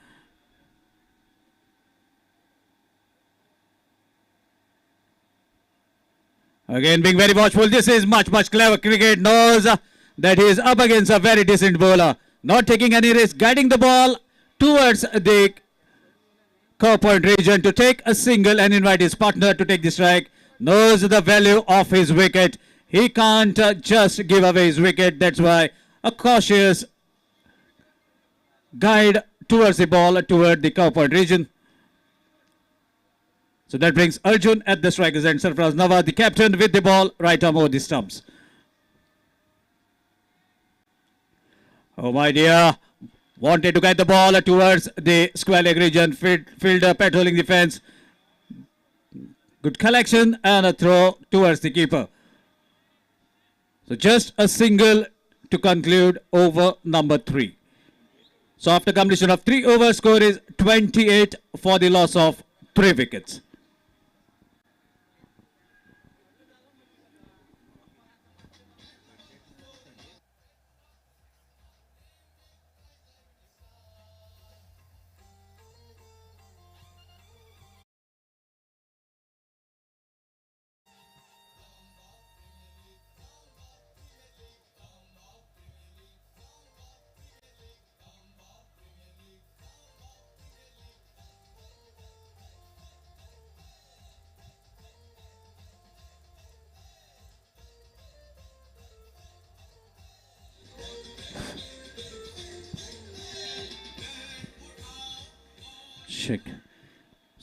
Again being very watchful. This is much clever cricket. Knows that he is up against a very decent bowler. Not taking any risk. Guiding the ball towards the curve point region to take a single and invite his partner to take the strike. Knows the value of his wicket. He can't just give away his wicket. That's why a cautious guide towards the ball, toward the curve point region. So that brings Arjun at the striker's end. Sarfaraz Nawaz, the captain, with the ball right arm over the stumps. Oh my dear. Wanted to guide the ball towards the square leg region. Fielder patrolling the fence. Good collection and a throw towards the keeper. So just a single to conclude over number 3. So after completion of 3 overs, score is 28 for the loss of 3 wickets.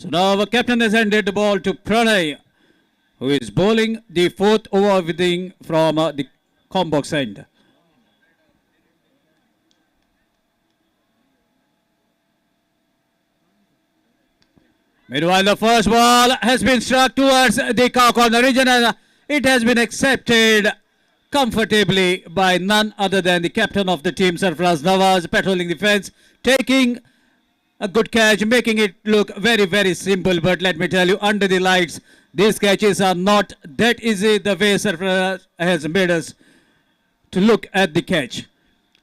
So now our captain has handed the ball to Pranay, who is bowling the 4th over of the inning from the Combox end. Meanwhile, the first ball has been struck towards the cow corner region and it has been accepted comfortably by none other than the captain of the team, Sarfraz Nawaz, patrolling the fence, taking a good catch, making it look very, very simple. But let me tell you, under the lights, these catches are not that easy the way Sarfraz has made us to look at the catch.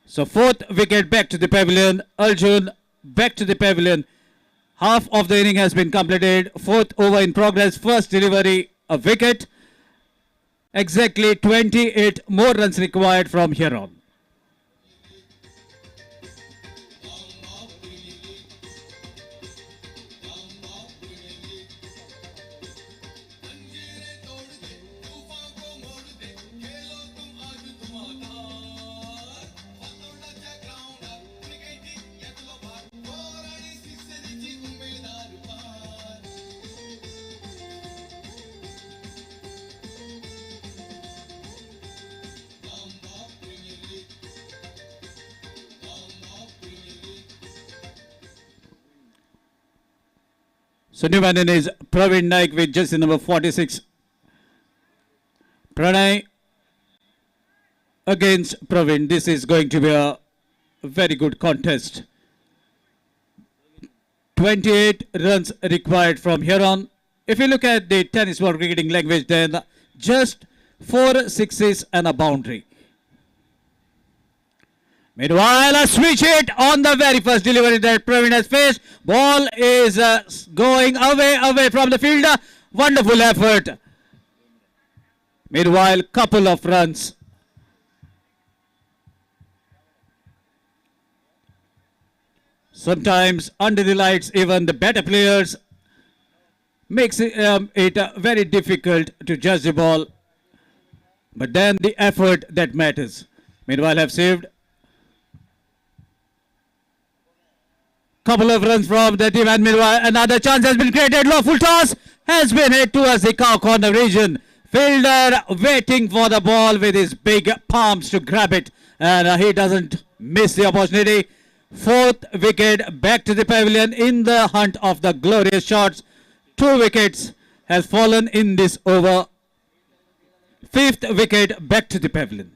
So fourth wicket back to the pavilion. Arjun back to the pavilion. Half of the inning has been completed. Fourth over in progress. First delivery, a wicket. Exactly 28 more runs required from here on. So new man in is Praveen Naik with jersey number 46. Pranay against Praveen. This is going to be a very good contest. 28 runs required from here on. If you look at the tennis ball cricketing language, then just 4 sixes and a boundary. Meanwhile, a switch hit on the very first delivery that Praveen has faced. Ball is going away from the fielder. Wonderful effort. Meanwhile, couple of runs. Sometimes under the lights, even the better players makes it very difficult to judge the ball. But then the effort that matters. Meanwhile, have saved couple of runs from the team, and meanwhile another chance has been created. Lawful toss has been hit towards the cow corner region. Fielder waiting for the ball with his big palms to grab it, and he doesn't miss the opportunity. Fourth wicket back to the pavilion in the hunt of the glorious shots. 2 wickets has fallen in this over. Fifth wicket back to the pavilion.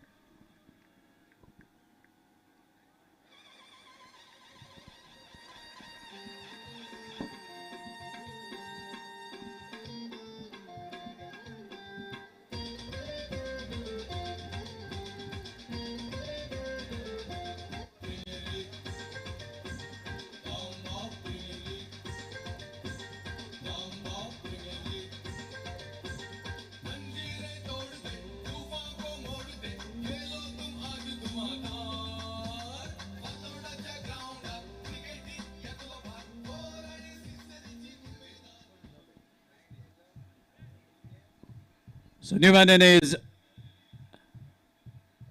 So Newman is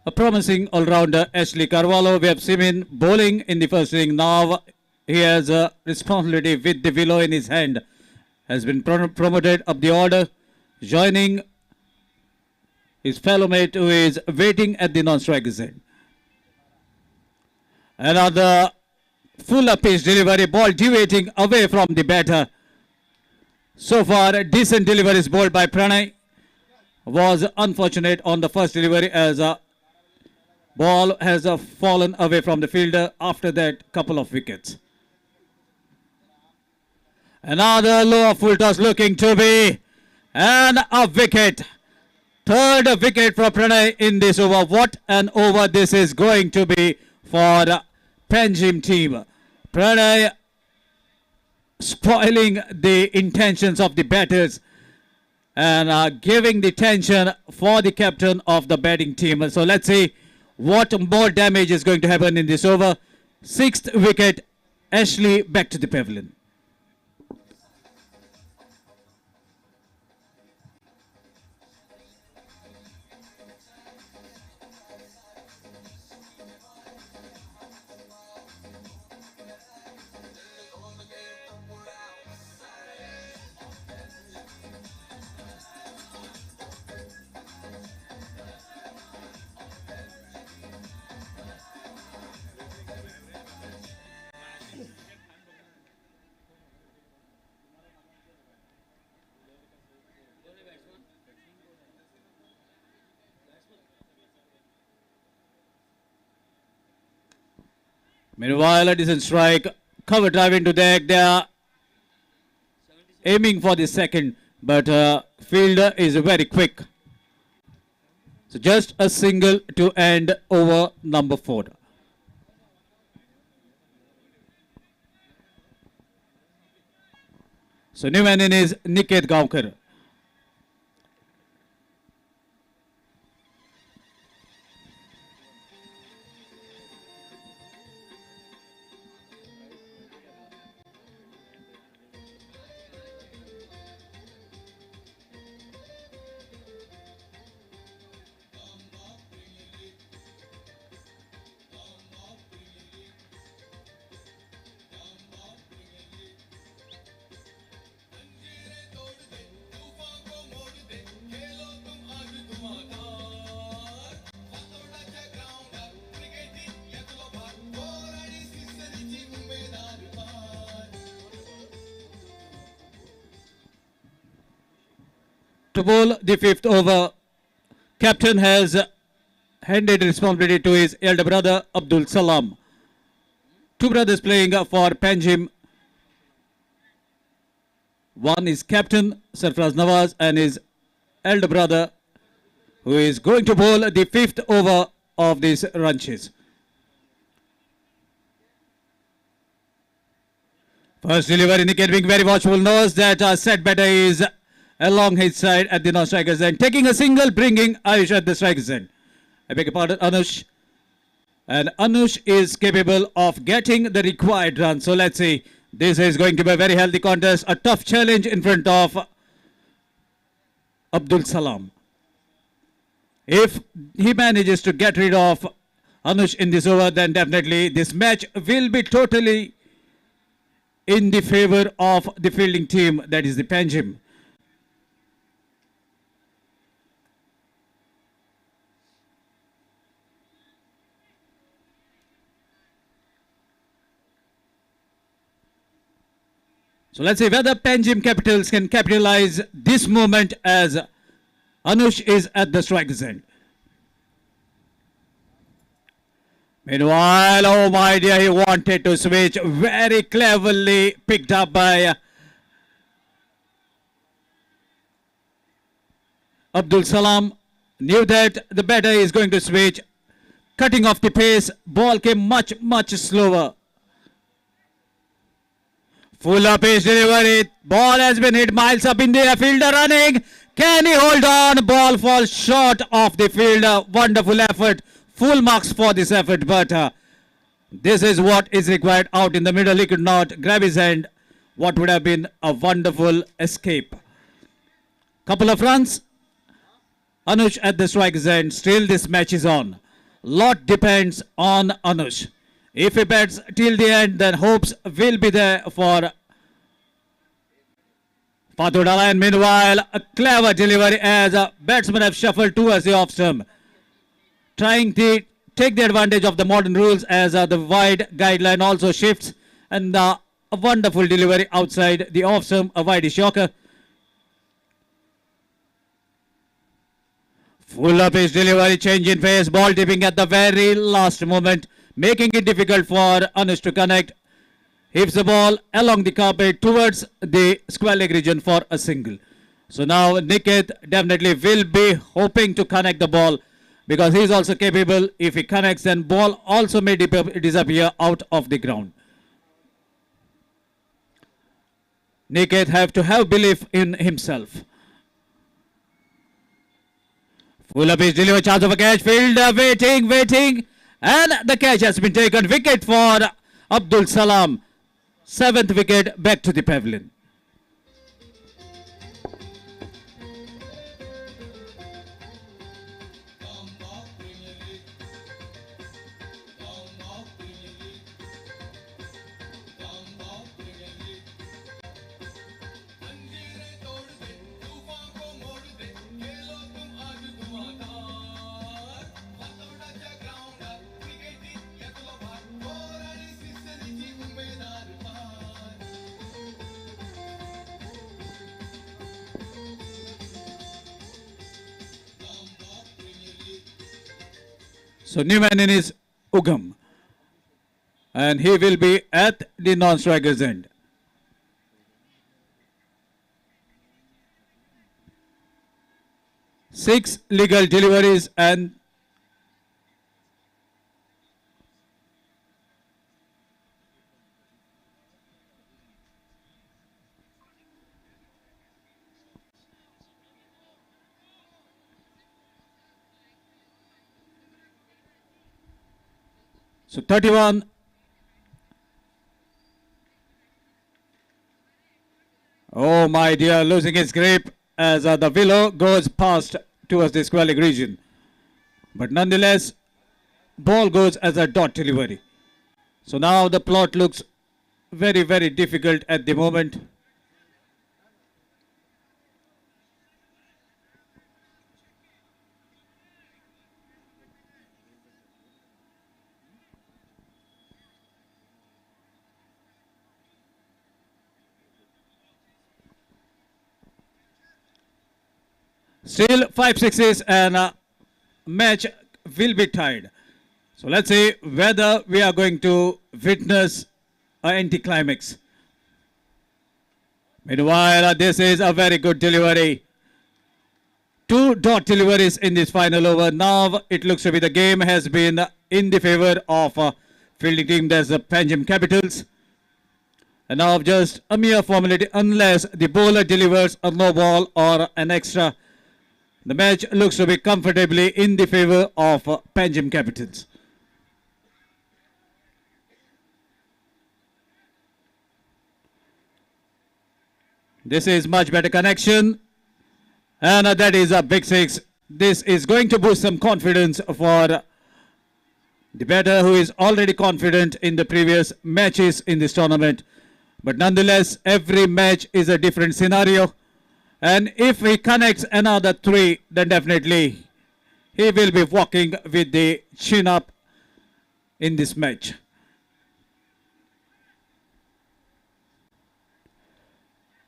a promising all-rounder, Ashley Carvalho. We have seen him bowling in the first inning. Now he has a responsibility with the willow in his hand. Has been promoted up the order, joining his fellow mate who is waiting at the non-striker's end. Another full pitch delivery, ball deviating away from the batter. So far, a decent delivery is bowled by Pranay. Was unfortunate on the first delivery as a ball has fallen away from the fielder. After that, couple of wickets. Another low full toss looking to be, and a wicket. Third wicket for Pranay in this over. What an over this is going to be for Panjim team. Pranay spoiling the intentions of the batters and giving the tension for the captain of the batting team. So let's see what more damage is going to happen in this over. Sixth wicket, Ashley back to the pavilion. Meanwhile, a decent strike. Cover drive into the deck. They are aiming for the second, but fielder is very quick. So just a single to end over number 4. So new man in is Niket Gaonkar. To bowl the 5th over, captain has handed responsibility to his elder brother Abdul Salam. 2 brothers playing for Panjim. One is captain Sarfraz Nawaz and his elder brother who is going to bowl the 5th over of these run chase. First delivery, Niket being very watchful, knows that set batter is along his side at the non-striker's end. Taking a single, bringing Ayush at the striker's end. I beg your pardon, Anush. And Anush is capable of getting the required run. So let's see. This is going to be a very healthy contest. A tough challenge in front of Abdul Salam. If he manages to get rid of Anush in this over, then definitely this match will be totally in the favor of the fielding team, that is the Panjim. So let's see whether Panjim Capitals can capitalize this moment as Anush is at the striker's end. Meanwhile, oh my dear, he wanted to switch, very cleverly picked up by Abdul Salam. Knew that the batter is going to switch, cutting off the pace. Ball came much slower. Full up pace delivery. Ball has been hit miles up in the air. Fielder running. Can he hold on? Ball falls short of the fielder. Wonderful effort. Full marks for this effort, but this is what is required out in the middle. He could not grab his hand. What would have been a wonderful escape. Couple of runs. Anush at the striker's end. Still this match is on. Lot depends on Anush. If he bats till the end, then hopes will be there for Fatou Dalayan. Meanwhile, a clever delivery as batsmen have shuffled towards the off stump, trying to take the advantage of the modern rules as the wide guideline also shifts, and a wonderful delivery outside the off stump, a wide shocker. Full up his delivery, change in pace, ball tipping at the very last moment, making it difficult for Anush to connect. Hits the ball along the carpet towards the square leg region for a single. So now Niket definitely will be hoping to connect the ball, because he is also capable. If he connects, then ball also may disappear out of the ground. Niket have to have belief in himself. Full up his delivery, chance of a catch, fielder waiting, and the catch has been taken. Wicket for Abdul Salam. 7th wicket, back to the pavilion. So new man in is Ugam. and he will be at the non-striker's end. Six legal deliveries and so 31. Oh my dear, losing his grip as the willow goes past towards the square leg region. But nonetheless, ball goes as a dot delivery. So now the plot looks very, very difficult at the moment. Still 5 6s and match will be tied. So let's see whether we are going to witness an anticlimax. Meanwhile, this is a very good delivery. 2 dot deliveries in this final over. Now it looks to be the game has been in the favor of fielding team, that's the Panjim Capitals. And now just a mere formality unless the bowler delivers a no ball or an extra. The match looks to be comfortably in the favor of Panjim Capitals. This is much better connection. And that is a big 6. This is going to boost some confidence for the batter who is already confident in the previous matches in this tournament. But nonetheless, every match is a different scenario. And if he connects another 3, then definitely he will be walking with the chin up in this match.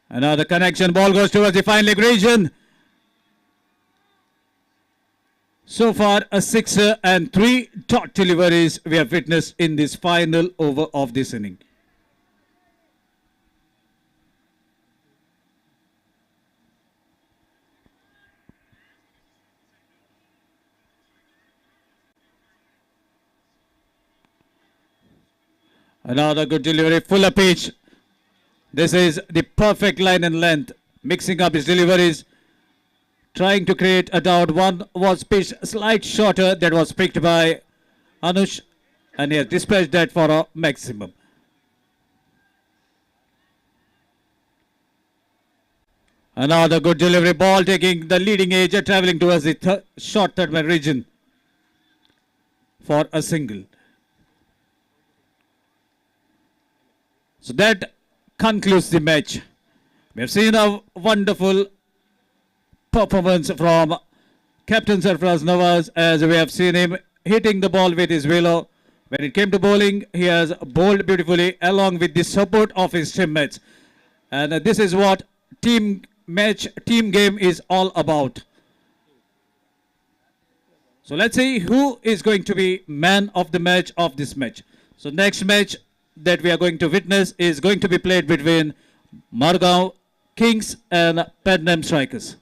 Another connection, ball goes towards the fine leg region. So far, a 6 and 3 dot deliveries we have witnessed in this final over of this inning. Another good delivery, fuller pitch. This is the perfect line and length, mixing up his deliveries, trying to create a doubt. One was pitched slight shorter, that was picked by Anush, and he has dispatched that for a maximum. Another good delivery, ball taking the leading edge, traveling towards the short third man region for a single. So that concludes the match. We have seen a wonderful performance from Captain Sarfraz Nawaz, as we have seen him hitting the ball with his willow. When it came to bowling, he has bowled beautifully along with the support of his teammates. And this is what team game is all about. So let's see who is going to be man of the match of this match. So next match that we are going to witness is going to be played between Margao Kings and Padnam Strikers.